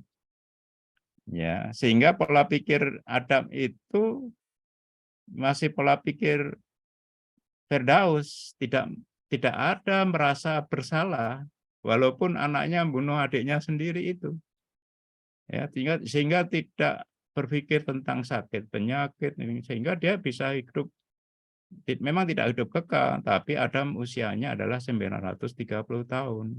Ya sehingga pola pikir Adam itu masih pola pikir Firdaus, tidak ada merasa bersalah walaupun anaknya membunuh adiknya sendiri itu. Ya, sehingga tidak berpikir tentang sakit, penyakit, sehingga dia bisa hidup, memang tidak hidup kekal, tapi Adam usianya adalah 930 tahun.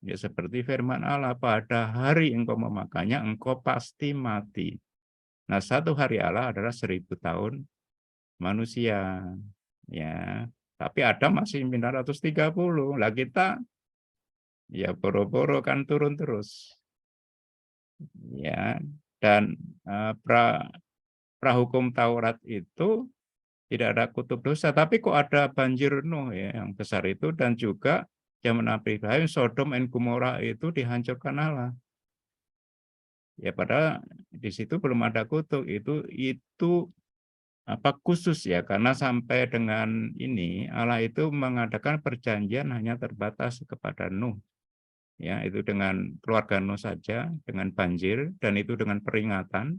Ya, seperti firman Allah, pada hari engkau memakannya, engkau pasti mati. Nah, satu hari Allah adalah 1000 tahun manusia. Ya, tapi Adam masih 930. Lah kita ya boro-boro kan turun terus. Ya, dan prahukum Taurat itu tidak ada kutuk dosa, tapi kok ada banjir Nuh ya yang besar itu, dan juga zaman Nabi Ibrahim Sodom dan Gomora itu dihancurkan Allah. Ya padahal di situ belum ada kutuk, itu apa khusus ya, karena sampai dengan ini Allah itu mengadakan perjanjian hanya terbatas kepada Nuh. Ya, itu dengan keluarga Nuh saja, dengan banjir, dan itu dengan peringatan.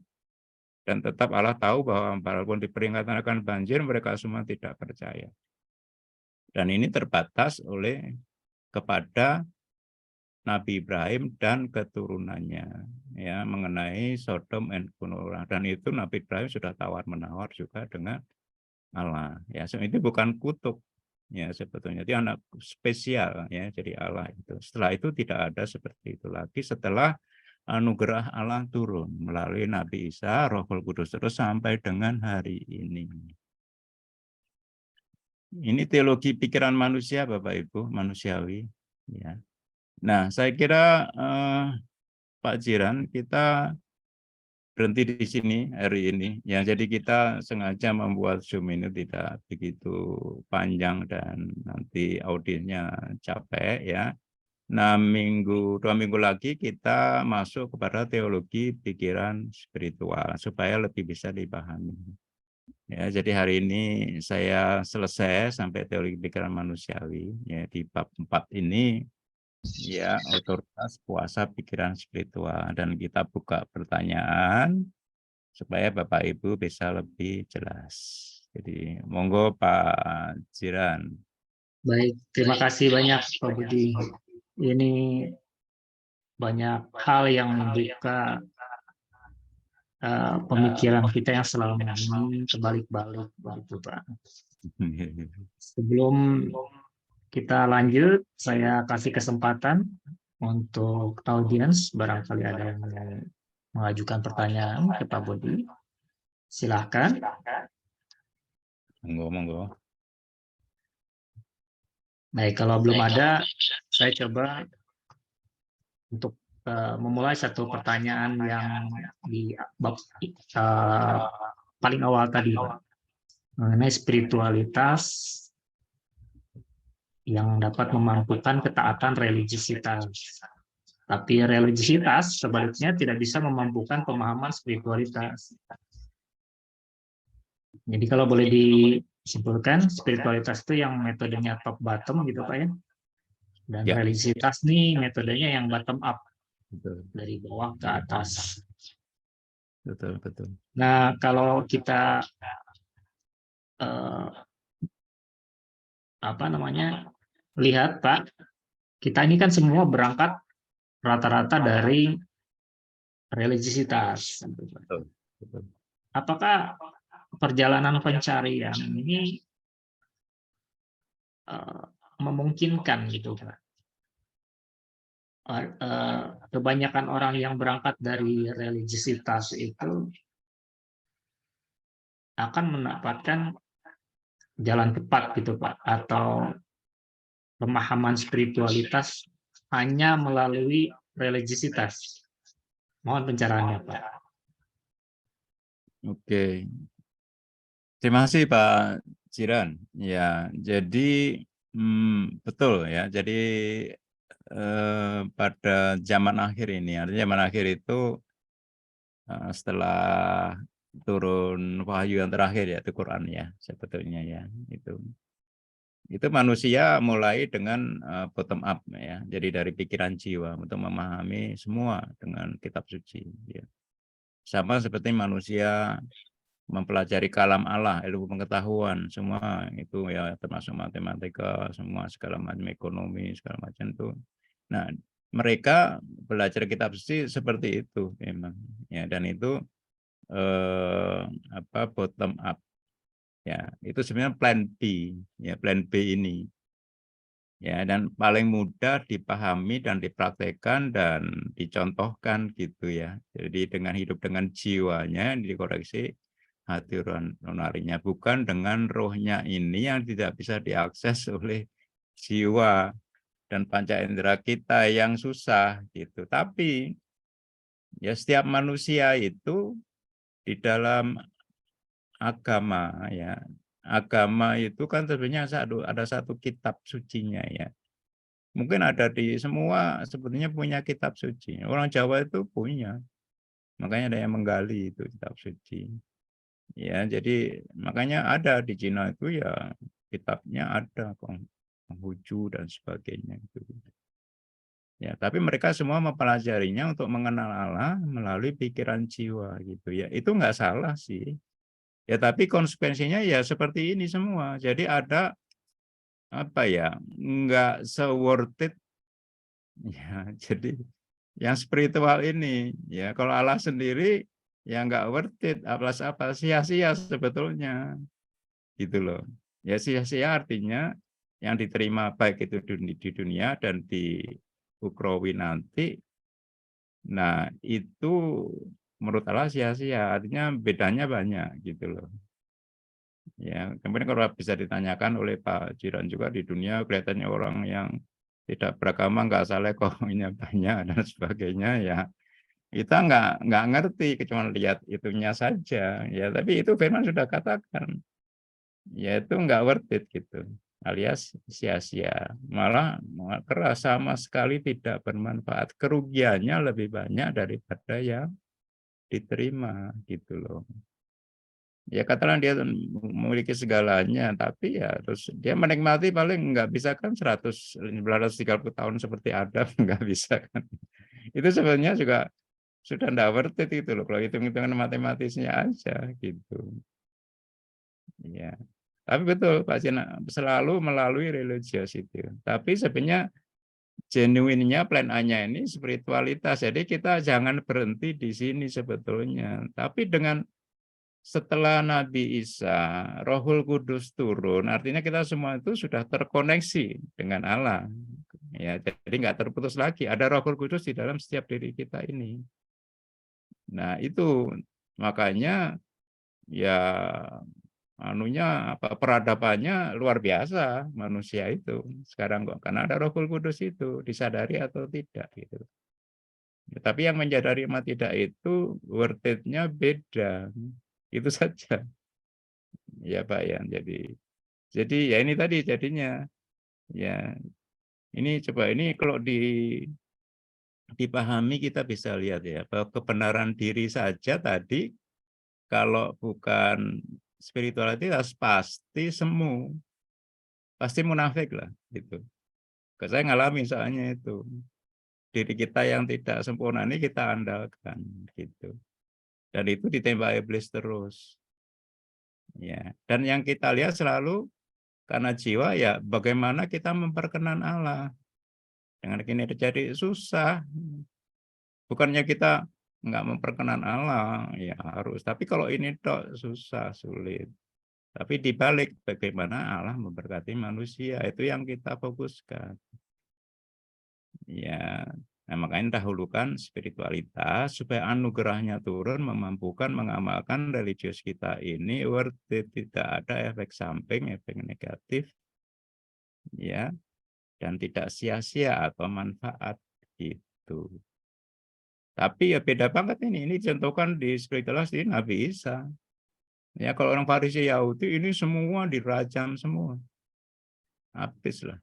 Dan tetap Allah tahu bahwa walaupun diperingatkan akan banjir, mereka semua tidak percaya. Dan ini terbatas kepada Nabi Ibrahim dan keturunannya, ya, mengenai Sodom dan Gomora. Dan itu Nabi Ibrahim sudah tawar-menawar juga dengan Allah. Ya, itu bukan kutuk. Ya, sebetulnya itu anak spesial ya, jadi Allah itu. Setelah itu tidak ada seperti itu lagi setelah anugerah Allah turun melalui Nabi Isa, Roh Kudus terus sampai dengan hari ini. Ini teologi pikiran manusia, Bapak Ibu, manusiawi. Ya. Nah, saya kira Pak Jiran, kita berhenti di sini hari ini. Ya, jadi kita sengaja membuat Zoom ini tidak begitu panjang dan nanti audiensnya capek ya. Nah, 2 minggu lagi kita masuk kepada teologi pikiran spiritual supaya lebih bisa dipahami. Ya, jadi hari ini saya selesai sampai teologi pikiran manusiawi ya, di bab 4 ini ya, otoritas puasa pikiran spiritual, dan kita buka pertanyaan supaya Bapak Ibu bisa lebih jelas. Jadi monggo Pak Jiran. Baik, terima kasih banyak Pak Budi. Ini banyak hal yang membuka pemikiran kita yang selama ini terbalik-balik begitu Pak. Sebelum kita lanjut, saya kasih kesempatan untuk audiens, barangkali ada yang mengajukan pertanyaan ke Pak Budi. Silahkan. Monggo. Baik, kalau belum ada, saya coba untuk memulai satu pertanyaan yang di bab paling awal tadi, Pak, mengenai spiritualitas yang dapat memampukan ketaatan religiusitas. Tapi religiusitas sebaliknya tidak bisa memampukan pemahaman spiritualitas. Jadi kalau boleh disimpulkan, spiritualitas itu yang metodenya top bottom gitu Pak ya. Dan Ya. religiusitas nih metodenya yang bottom up, Betul. dari bawah ke atas. Betul. Nah, kalau kita lihat Pak, kita ini kan semua berangkat rata-rata dari religiusitas. Betul. Apakah perjalanan pencarian ini memungkinkan gitu Pak? Kebanyakan orang yang berangkat dari religiusitas itu akan mendapatkan jalan tepat gitu Pak, atau pemahaman spiritualitas hanya melalui religiusitas. Mohon pencerahannya Pak. Oke. Terima kasih Pak Jiran. Ya, jadi betul ya. Jadi pada zaman akhir ini, artinya zaman akhir itu setelah turun wahyu yang terakhir ya, itu Quran ya, sebetulnya ya, itu manusia mulai dengan bottom up ya, jadi dari pikiran jiwa untuk memahami semua dengan kitab suci ya. Sama seperti manusia mempelajari kalam Allah, ilmu pengetahuan, semua itu ya, termasuk matematika, semua segala macam, ekonomi segala macam itu. Nah, mereka belajar kitab suci seperti itu memang ya, dan itu bottom up ya, itu sebenarnya plan B ya, plan B ini ya, dan paling mudah dipahami dan dipraktekkan dan dicontohkan gitu ya. Jadi dengan hidup dengan jiwanya dikoreksi hati nuraninya, bukan dengan rohnya ini yang tidak bisa diakses oleh jiwa dan panca indera kita yang susah gitu. Tapi ya setiap manusia itu di dalam agama ya, agama itu kan sebenarnya ada satu kitab sucinya ya. Mungkin ada di semua sebetulnya punya kitab suci. Orang Jawa itu punya, makanya ada yang menggali itu kitab suci. Ya, jadi makanya ada di Cina itu ya kitabnya ada, Konghucu dan sebagainya itu. Ya, tapi mereka semua mempelajarinya untuk mengenal Allah melalui pikiran jiwa gitu ya. Itu nggak salah sih. Ya, tapi konsekuensinya ya seperti ini semua. Jadi ada apa ya, nggak se-worth it ya. Jadi yang spiritual ini ya, kalau Allah sendiri ya nggak worth it, apa sia-sia sebetulnya gitu loh. Ya sia-sia artinya yang diterima baik itu di dunia dan di ukhrawi nanti. Nah, itu menurut Allah sia-sia, artinya bedanya banyak gitu loh. Ya, kemudian kalau bisa ditanyakan oleh Pak Jiran juga, di dunia kelihatannya orang yang tidak beragama nggak saleh kok ini banyak dan sebagainya ya. Kita nggak ngerti, cuma lihat itunya saja ya, tapi itu firman sudah katakan ya, itu nggak worth it gitu, alias sia-sia, malah keras, sama sekali tidak bermanfaat, kerugiannya lebih banyak daripada yang diterima gitu loh. Ya katakan dia memiliki segalanya, tapi ya terus dia menikmati paling nggak bisa kan 930 tahun seperti Adam, nggak bisa kan. Itu sebenarnya juga sudah nggak worth it itu loh, kalau hitung-hitungan matematisnya aja gitu. Ya. Tapi betul Pak Cina, selalu melalui religiosity. Tapi sebenarnya genuine-nya plan A-nya ini spiritualitas. Jadi kita jangan berhenti di sini sebetulnya. Tapi dengan setelah Nabi Isa, Rohul Kudus turun, artinya kita semua itu sudah terkoneksi dengan Allah. Ya, jadi nggak terputus lagi. Ada Rohul Kudus di dalam setiap diri kita ini. Nah, itu makanya ya anunya apa peradabannya luar biasa manusia itu sekarang kok, karena ada Roh Kudus itu, disadari atau tidak gitu. Ya, tapi yang menyadari sama tidak itu worth it-nya beda. Itu saja. Ya Pak ya. Jadi ya ini tadi jadinya ya ini coba ini kalau dipahami kita bisa lihat ya bahwa kebenaran diri saja tadi kalau bukan spiritualitas pasti semu, pasti munafik lah gitu. Saya ngalamin soalnya itu. Diri kita yang tidak sempurna ini kita andalkan gitu. Dan itu ditembak iblis terus. Ya, dan yang kita lihat selalu karena jiwa ya bagaimana kita memperkenan Allah. Dengan gini terjadi susah. Bukannya kita nggak memperkenan Allah, ya harus. Tapi kalau ini tok susah, sulit. Tapi dibalik bagaimana Allah memberkati manusia, itu yang kita fokuskan. Ya, nah makanya dahulukan spiritualitas supaya anugerahnya turun, memampukan mengamalkan religius kita ini worth it, tidak ada efek samping, efek negatif, ya, dan tidak sia-sia atau manfaat gitu. Tapi ya beda banget ini contohkan di spiritualitas ini nggak bisa. Ya kalau orang Farisi Yahudi ini semua dirajam semua, habis lah.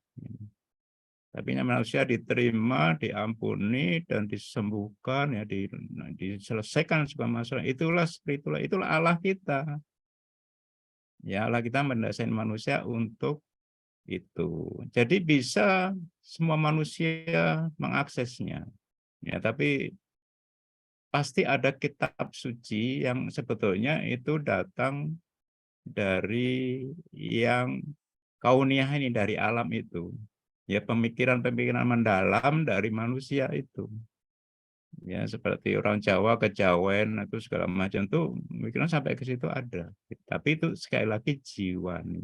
Tapi manusia diterima, diampuni, dan disembuhkan, ya diselesaikan segala masalah. Itulah spiritual, itulah Allah kita. Ya Allah kita mendasari manusia untuk itu. Jadi bisa semua manusia mengaksesnya. Ya, tapi pasti ada kitab suci yang sebetulnya itu datang dari yang kauniah ini, dari alam itu. Ya pemikiran-pemikiran mendalam dari manusia itu. Ya seperti orang Jawa, kejawen, itu segala macam tuh pemikiran sampai ke situ ada. Tapi itu sekali lagi jiwa nih.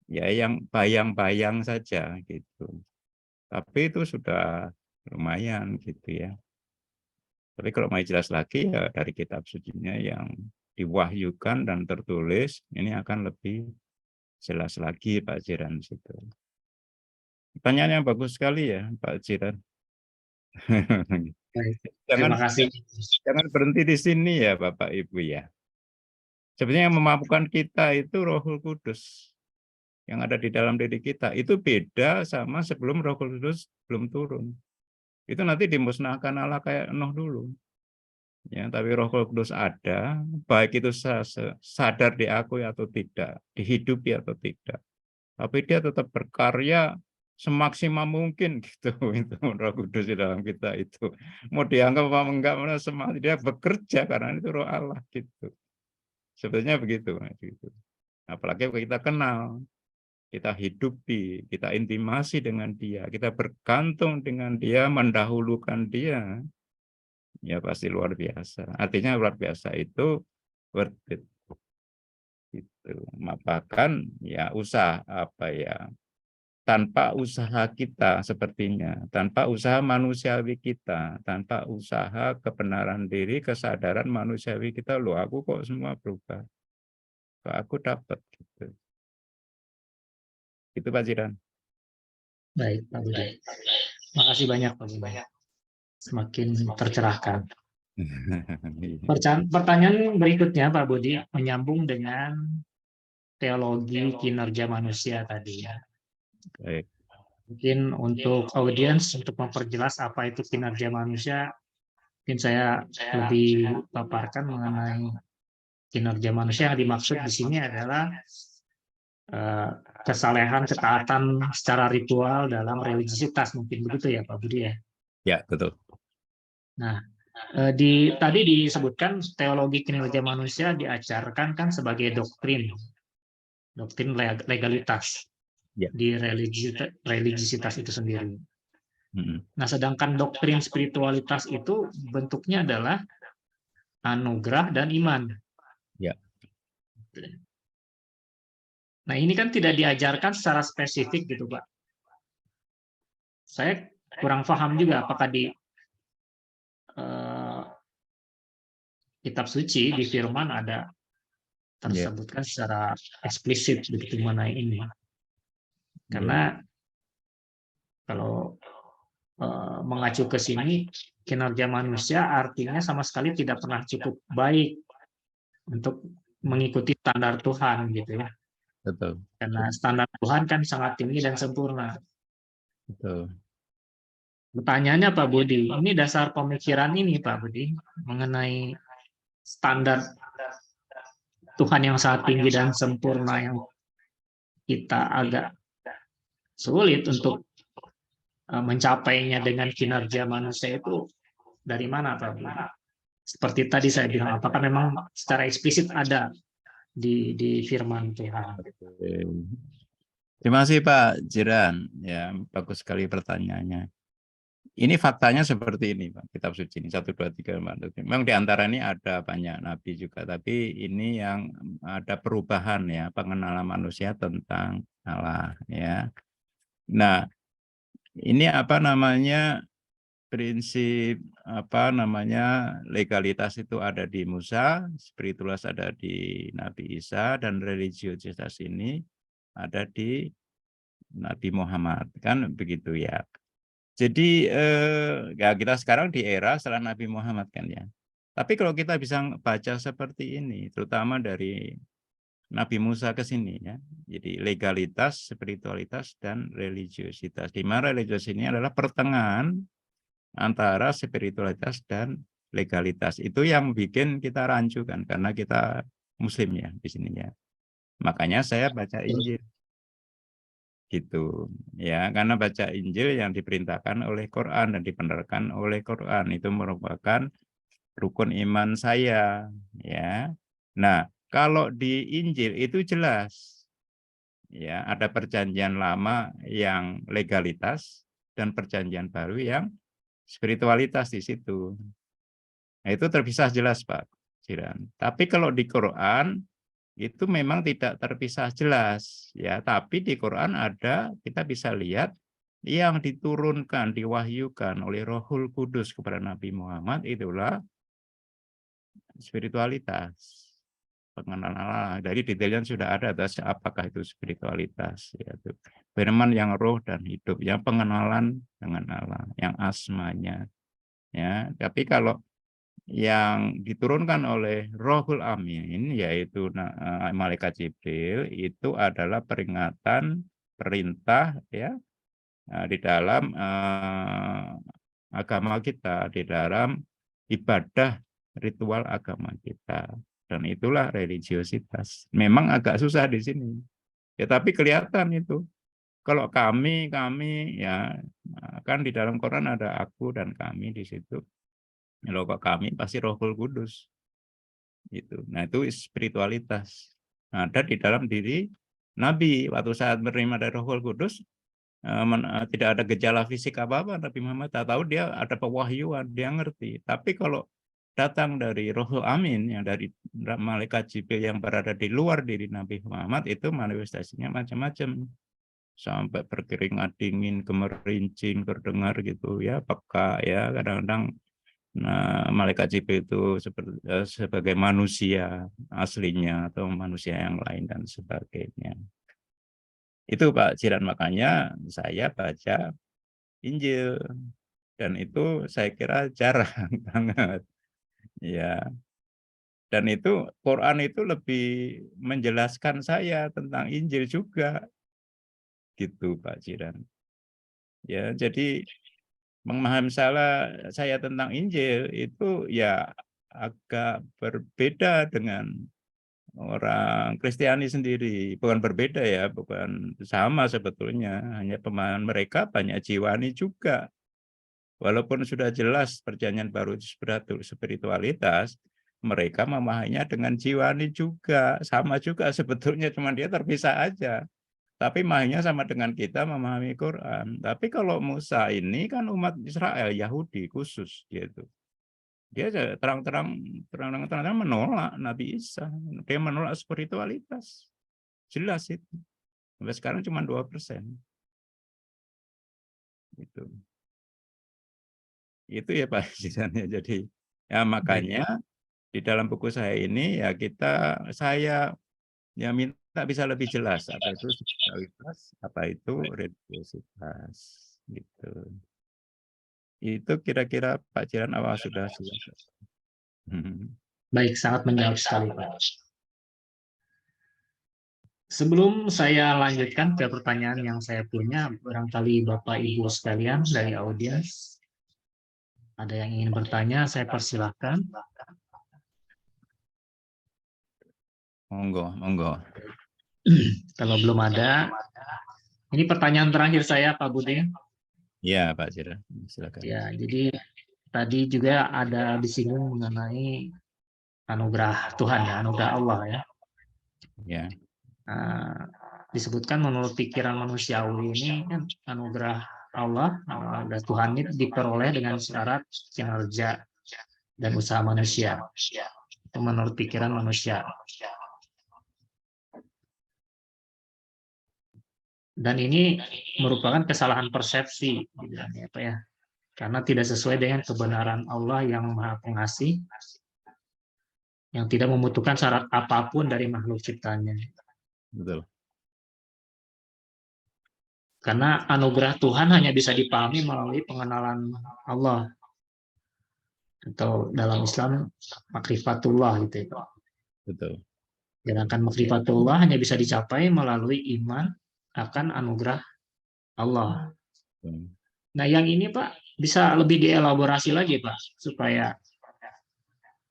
Ya yang bayang-bayang saja gitu. Tapi itu sudah lumayan gitu ya. Tapi kalau mau jelas lagi ya dari kitab sucinya yang diwahyukan dan tertulis ini akan lebih jelas lagi Pak Jiran situ. Pertanyaan yang bagus sekali ya Pak Jiran. Baik, Jangan terima kasih. jangan berhenti di sini ya Bapak Ibu ya. Sebenarnya yang memampukan kita itu Roh Kudus yang ada di dalam diri kita. Itu beda sama sebelum Roh Kudus belum turun. Itu nanti dimusnahkan Allah kayak Nuh dulu. Ya, tapi Roh Kudus ada, baik itu sadar diakui atau tidak, dihidupi atau tidak. Tapi dia tetap berkarya semaksimal mungkin gitu. Itu Roh Kudus di dalam kita itu. Mau dianggap apa enggak, semangat dia bekerja karena itu Roh Allah gitu. Sebetulnya begitu. Apalagi kita kenal, kita hidupi, kita intimasi dengan dia, kita bergantung dengan dia, mendahulukan dia. Ya pasti luar biasa. Artinya luar biasa itu worth it. Gitu. Bahkan ya usaha apa ya, tanpa usaha kita sepertinya, tanpa usaha manusiawi kita, tanpa usaha kebenaran diri, kesadaran manusiawi kita, loh aku kok semua berubah. Kok aku dapat gitu. Itu Pak Jiran. Baik, Pak Budi. Makasih banyak, Pak Budi. Semakin tercerahkan. Pertanyaan berikutnya, Pak Budi, menyambung dengan teologi kinerja manusia tadi ya. Baik. Mungkin untuk audiens, untuk memperjelas apa itu kinerja manusia, mungkin saya lebih paparkan mengenai kinerja manusia. Yang dimaksud di sini adalah kesalehan, ketaatan secara ritual dalam religiositas, mungkin begitu ya Pak Budi ya. Ya, betul. Nah, tadi disebutkan teologi kinerja manusia diajarkan kan sebagai doktrin legalitas Ya. di religiositas itu sendiri. Nah, sedangkan doktrin spiritualitas itu bentuknya adalah anugerah dan iman. Ya. Nah, ini kan tidak diajarkan secara spesifik gitu, Pak. Saya kurang paham juga apakah di kitab suci, di firman ada Iya, tersebutkan secara eksplisit begitu mengenai ini. iya, Karena kalau mengacu ke sini, kinerja manusia artinya sama sekali tidak pernah cukup baik untuk mengikuti standar Tuhan gitu ya. betul, Karena standar Tuhan kan sangat tinggi dan sempurna. betul. Pertanyaannya Pak Budi, ini dasar pemikiran ini Pak Budi mengenai standar Tuhan yang sangat tinggi dan sempurna yang kita agak sulit untuk mencapainya dengan kinerja manusia itu dari mana Pak Budi? Seperti tadi saya bilang, apakah memang secara eksplisit ada di firman Tuhan? Oke. Terima kasih Pak Jiran. Ya, bagus sekali pertanyaannya. Ini faktanya seperti ini, Pak. Kitab suci ini 1, 2, 3, 4. Memang di antara ini ada banyak nabi juga, tapi ini yang ada perubahan ya, pengenalan manusia tentang Allah ya. Nah, ini apa namanya? Prinsip apa namanya? Legalitas itu ada di Musa, spiritualitas ada di Nabi Isa, dan religiositas ini ada di Nabi Muhammad, kan begitu ya. Jadi ya kita sekarang di era setelah Nabi Muhammad kan ya. Tapi kalau kita bisa baca seperti ini, terutama dari Nabi Musa ke sini ya. Jadi legalitas, spiritualitas, dan religiositas. Di mana religiositas ini adalah pertengahan antara spiritualitas dan legalitas. Itu yang bikin kita rancu kan, karena kita Muslim ya di sini ya. Makanya saya baca Injil. Gitu ya, karena baca Injil yang diperintahkan oleh Quran dan dibenarkan oleh Quran itu merupakan rukun iman saya ya. Nah, kalau di Injil itu jelas ya, ada perjanjian lama yang legalitas dan perjanjian baru yang spiritualitas di situ. Nah, itu terpisah jelas Pak Jiran. Tapi kalau di Quran itu memang tidak terpisah jelas ya, tapi di Quran ada, kita bisa lihat yang diturunkan, diwahyukan oleh Rohul Kudus kepada Nabi Muhammad itulah spiritualitas, pengenalan Allah. Dari detailnya sudah ada atas apakah itu spiritualitas yaitu firman yang roh dan hidup, yang pengenalan dengan Allah, yang asmanya ya. Tapi kalau yang diturunkan oleh Rohul Amin, yaitu Malaikat Jibril, itu adalah peringatan, perintah ya di dalam agama kita, di dalam ibadah ritual agama kita. Dan itulah religiositas. Memang agak susah di sini. Ya, tapi kelihatan itu. Kalau kami ya kan di dalam Quran ada aku dan kami di situ. Kalau kok kami pasti Rohul Kudus gitu. Nah, itu spiritualitas. Nah, ada di dalam diri Nabi waktu saat menerima dari Rohul Kudus tidak ada gejala fisik apa-apa. Nabi Muhammad tak tahu, dia ada pewahyuan, dia ngerti. Tapi kalau datang dari Rohul Amin yang dari malaikat Jibril yang berada di luar diri Nabi Muhammad, itu manifestasinya macam-macam. Sampai berkeringat dingin, gemerincing, terdengar gitu ya, peka ya, kadang-kadang. Nah, malaikat Jibril itu sebagai manusia aslinya atau manusia yang lain dan sebagainya. Itu Pak Jiran, makanya saya baca Injil dan itu saya kira jarang banget ya. Dan itu Quran itu lebih menjelaskan saya tentang Injil juga gitu Pak Jiran. Ya, jadi memahami saya tentang Injil itu ya agak berbeda dengan orang Kristiani sendiri. Bukan berbeda ya, bukan sama sebetulnya. Hanya pemahaman mereka banyak jiwani juga. Walaupun sudah jelas perjanjian baru itu spiritualitas, mereka memahaminya dengan jiwani juga. Sama juga sebetulnya, cuma dia terpisah aja. Tapi mahnya sama dengan kita memahami Quran. Tapi kalau Musa ini kan umat Israel, Yahudi khusus gitu. Dia terang-terang menolak Nabi Isa. Dia menolak spiritualitas. Jelas itu. Sampai sekarang cuma 2%. Gitu. Itu ya Pak Jidan ya. Jadi ya Baik, makanya di dalam buku saya ini ya saya ya minta bisa lebih jelas apa itu spiritualitas, apa itu religiositas gitu. Itu kira-kira Pak Jiran apa sudah siap? Baik, sangat menjawab sekali, Pak. Sebelum saya lanjutkan ke pertanyaan yang saya punya, barangkali Bapak Ibu sekalian dari audiens, ada yang ingin bertanya, saya persilahkan. Monggo, monggo. Kalau belum ada, ini pertanyaan terakhir saya, Pak Budi. Iya, Pak Jiran, silakan. Ya, jadi tadi juga ada disinggung mengenai anugerah Tuhan ya, anugerah Allah ya. Ya, Disebutkan menurut pikiran manusiawi ini kan anugerah Allah dan Tuhan ini diperoleh dengan syarat kinerja dan usaha manusia. Itu menurut pikiran manusia. Dan ini merupakan kesalahan persepsi, ya, Pak ya. Karena tidak sesuai dengan kebenaran Allah yang Maha Pengasih, yang tidak membutuhkan syarat apapun dari makhluk ciptanya. betul. Karena anugerah Tuhan hanya bisa dipahami melalui pengenalan Allah, atau dalam Islam makrifatullah gitu ya. Betul. Sedangkan makrifatullah hanya bisa dicapai melalui iman akan anugerah Allah. Nah, yang ini Pak bisa lebih dielaborasi lagi Pak supaya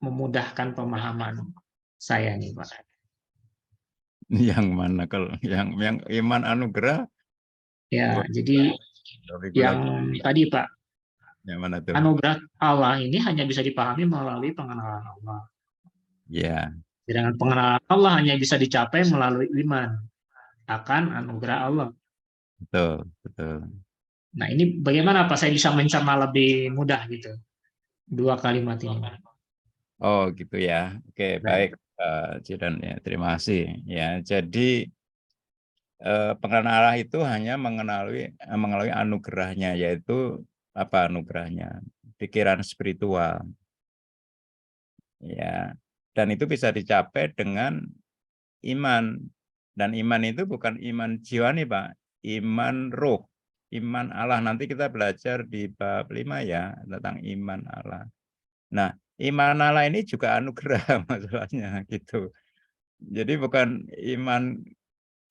memudahkan pemahaman saya nih Pak. Yang mana kalau yang iman anugerah? Ya, jadi yang tadi Pak, yang mana tuh? anugerah Allah ini hanya bisa dipahami melalui pengenalan Allah. Ya, Sedangkan pengenalan Allah hanya bisa dicapai melalui iman akan anugerah Allah. betul, betul. Nah, ini bagaimana Pak saya bisa mencerna lebih mudah gitu dua kalimat ini? Oh, gitu ya. Oke, baik, Baik. Jiran ya. Terima kasih. Ya, jadi pengenalan Allah itu hanya mengenali anugerahnya, yaitu apa anugerahnya? Pikiran spiritual. Ya, dan itu bisa dicapai dengan iman. Dan iman itu bukan iman jiwani, Pak. Iman roh, iman Allah. Nanti kita belajar di bab 5 ya, tentang iman Allah. Nah, iman Allah ini juga anugerah masalahnya gitu. Jadi bukan iman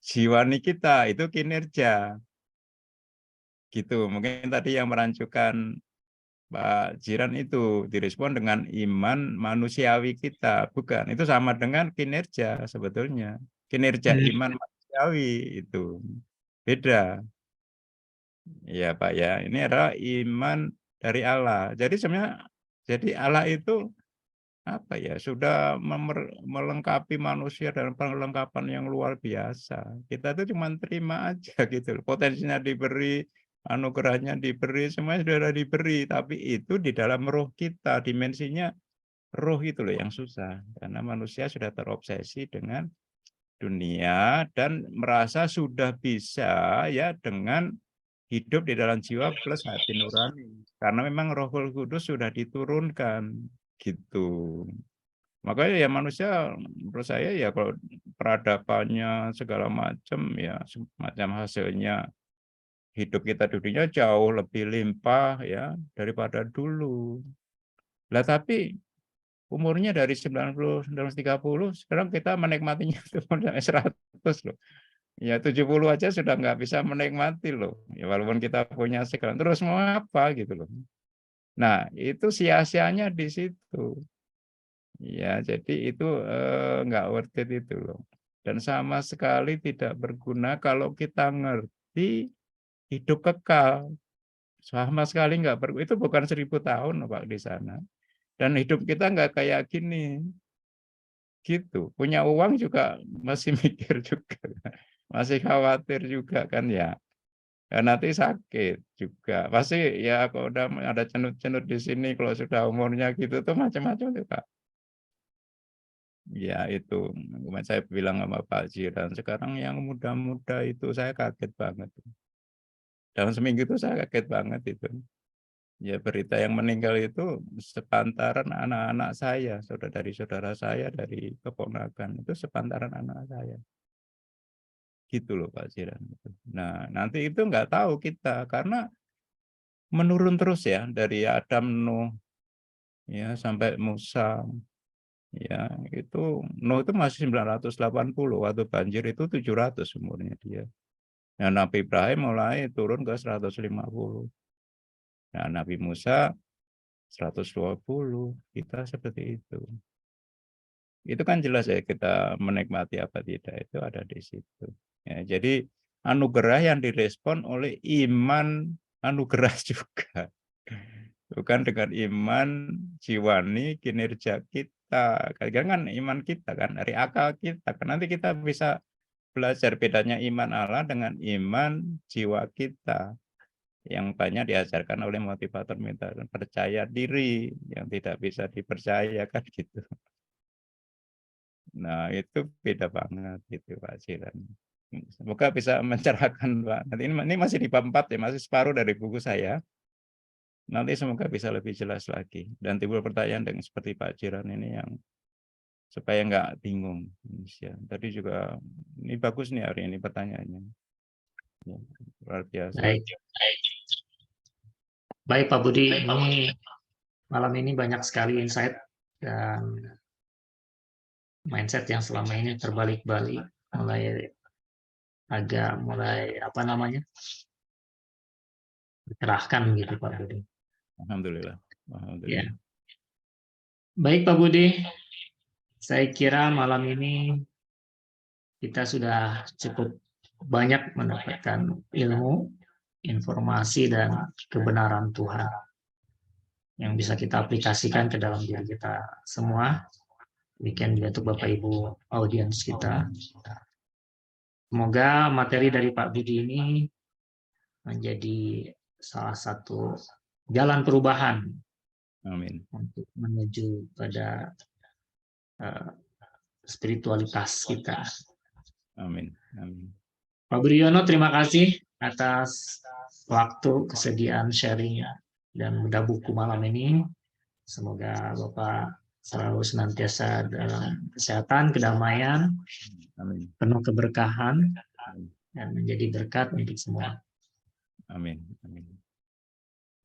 jiwani kita, itu kinerja. Gitu. Mungkin tadi yang merancukan Pak Jiran itu direspon dengan iman manusiawi kita, bukan. Itu sama dengan kinerja sebetulnya. Kinerja iman manusiawi itu beda. Ya Pak ya, ini adalah iman dari Allah. Jadi sebenarnya Allah itu apa ya, sudah melengkapi manusia dalam perlengkapan yang luar biasa. Kita itu cuma terima aja gitu. Potensinya diberi, anugerahnya diberi, semuanya sudah diberi, tapi itu di dalam roh kita, dimensinya roh itu loh yang susah. Karena manusia sudah terobsesi dengan dunia dan merasa sudah bisa ya dengan hidup di dalam jiwa plus hati nurani. Karena memang Roh Kudus sudah diturunkan gitu. Makanya ya manusia menurut saya ya kalau peradabannya segala macam ya semacam hasilnya hidup kita di dunia jauh lebih limpah ya daripada dulu. Lah tapi umurnya dari 90, 30, sekarang kita menikmatinya itu sampai 100 loh. Ya 70 aja sudah nggak bisa menikmati loh. Ya walaupun kita punya sekarang terus mau apa gitu loh. Nah, itu sia-sianya di situ. Ya, jadi itu nggak worth it itu loh. Dan sama sekali tidak berguna kalau kita ngerti hidup kekal. Sama sekali nggak berguna. Itu bukan 1000 tahun Pak di sana. Dan hidup kita nggak kayak gini. Gitu. Punya uang juga masih mikir juga. Masih khawatir juga kan ya. Ya nanti sakit juga. Pasti ya kalau udah ada cenut-cenut di sini kalau sudah umurnya gitu tuh macam-macam tuh Pak. Ya itu, saya bilang sama Pak Jiran, sekarang yang muda-muda itu saya kaget banget. Dalam seminggu itu saya kaget banget itu. Ya, berita yang meninggal itu sepantaran anak-anak saya, dari saudara saya, dari keponakan, itu sepantaran anak saya. Gitu loh Pak Jiran. Nah, nanti itu nggak tahu kita, karena menurun terus ya, dari Adam, Nuh, ya, sampai Musa. Ya, itu Nuh itu masih 980, waktu banjir itu 700 umurnya dia. Nah, Nabi Ibrahim mulai turun ke 150. Nah, Nabi Musa 120, kita seperti itu. Itu kan jelas ya, kita menikmati apa tidak itu ada di situ. Ya, jadi anugerah yang direspon oleh iman anugerah juga. Bukan dengan iman jiwani kinerja kita. Kadang kan iman kita kan dari akal kita. Kan nanti kita bisa belajar bedanya iman Allah dengan iman jiwa kita. Yang banyak diajarkan oleh motivator mental, percaya diri yang tidak bisa dipercayakan gitu. Nah, itu beda banget gitu Pak Jiran. Semoga bisa mencerahkan Pak. Nanti ini masih di bab 4 ya, masih separuh dari buku saya. Nanti semoga bisa lebih jelas lagi dan timbul pertanyaan dengan seperti Pak Jiran ini yang supaya nggak bingung. Ya, tadi juga ini bagus nih hari ini pertanyaannya. Ya, luar biasa. Baik. Baik Pak Budi, ini malam ini banyak sekali insight dan mindset yang selama ini terbalik-balik, mulai apa namanya, tercerahkan gitu Pak Budi. Alhamdulillah. Ya. Alhamdulillah. Baik Pak Budi, saya kira malam ini kita sudah cukup banyak mendapatkan ilmu, informasi, dan kebenaran Tuhan yang bisa kita aplikasikan ke dalam diri kita semua. Demikian juga untuk Bapak Ibu audiens kita. Semoga materi dari Pak Budi ini menjadi salah satu jalan perubahan Amin. untuk menuju pada spiritualitas kita. Amin. Amin. Pak Budiono, terima kasih atas waktu, kesediaan sharing dan bedah buku malam ini. Semoga Bapak selalu senantiasa dalam kesehatan, kedamaian, Amin. penuh keberkahan, dan menjadi berkat untuk semua. Amin. Amin.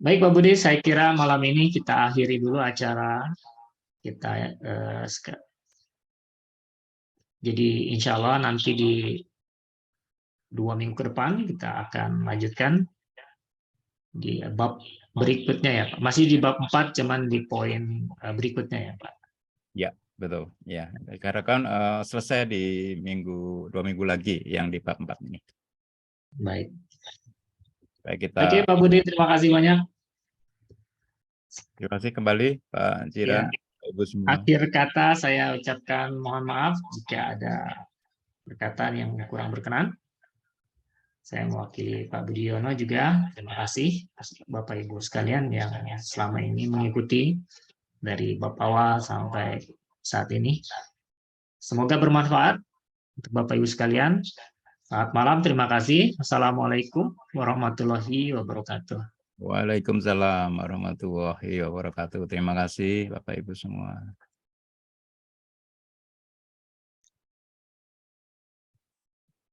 Baik Pak Budi, saya kira malam ini kita akhiri dulu acara kita. Jadi insya Allah nanti di 2 minggu ke depan kita akan lanjutkan di bab berikutnya ya Pak. Masih di bab 4, cuman di poin berikutnya ya Pak. Ya, betul. Ya, karena kan selesai di 2 minggu lagi yang di bab 4 ini. Baik. Baik, kita. Oke Pak Budi, terima kasih banyak. Terima kasih kembali Pak Jiran, Ibu semua. Akhir kata saya ucapkan mohon maaf jika ada perkataan yang kurang berkenan. Saya mewakili Pak Budiono juga. Terima kasih Bapak Ibu sekalian yang selama ini mengikuti dari bab awal sampai saat ini. Semoga bermanfaat untuk Bapak Ibu sekalian. Selamat malam, terima kasih. Assalamualaikum warahmatullahi wabarakatuh. Waalaikumsalam warahmatullahi wabarakatuh. Terima kasih Bapak Ibu semua.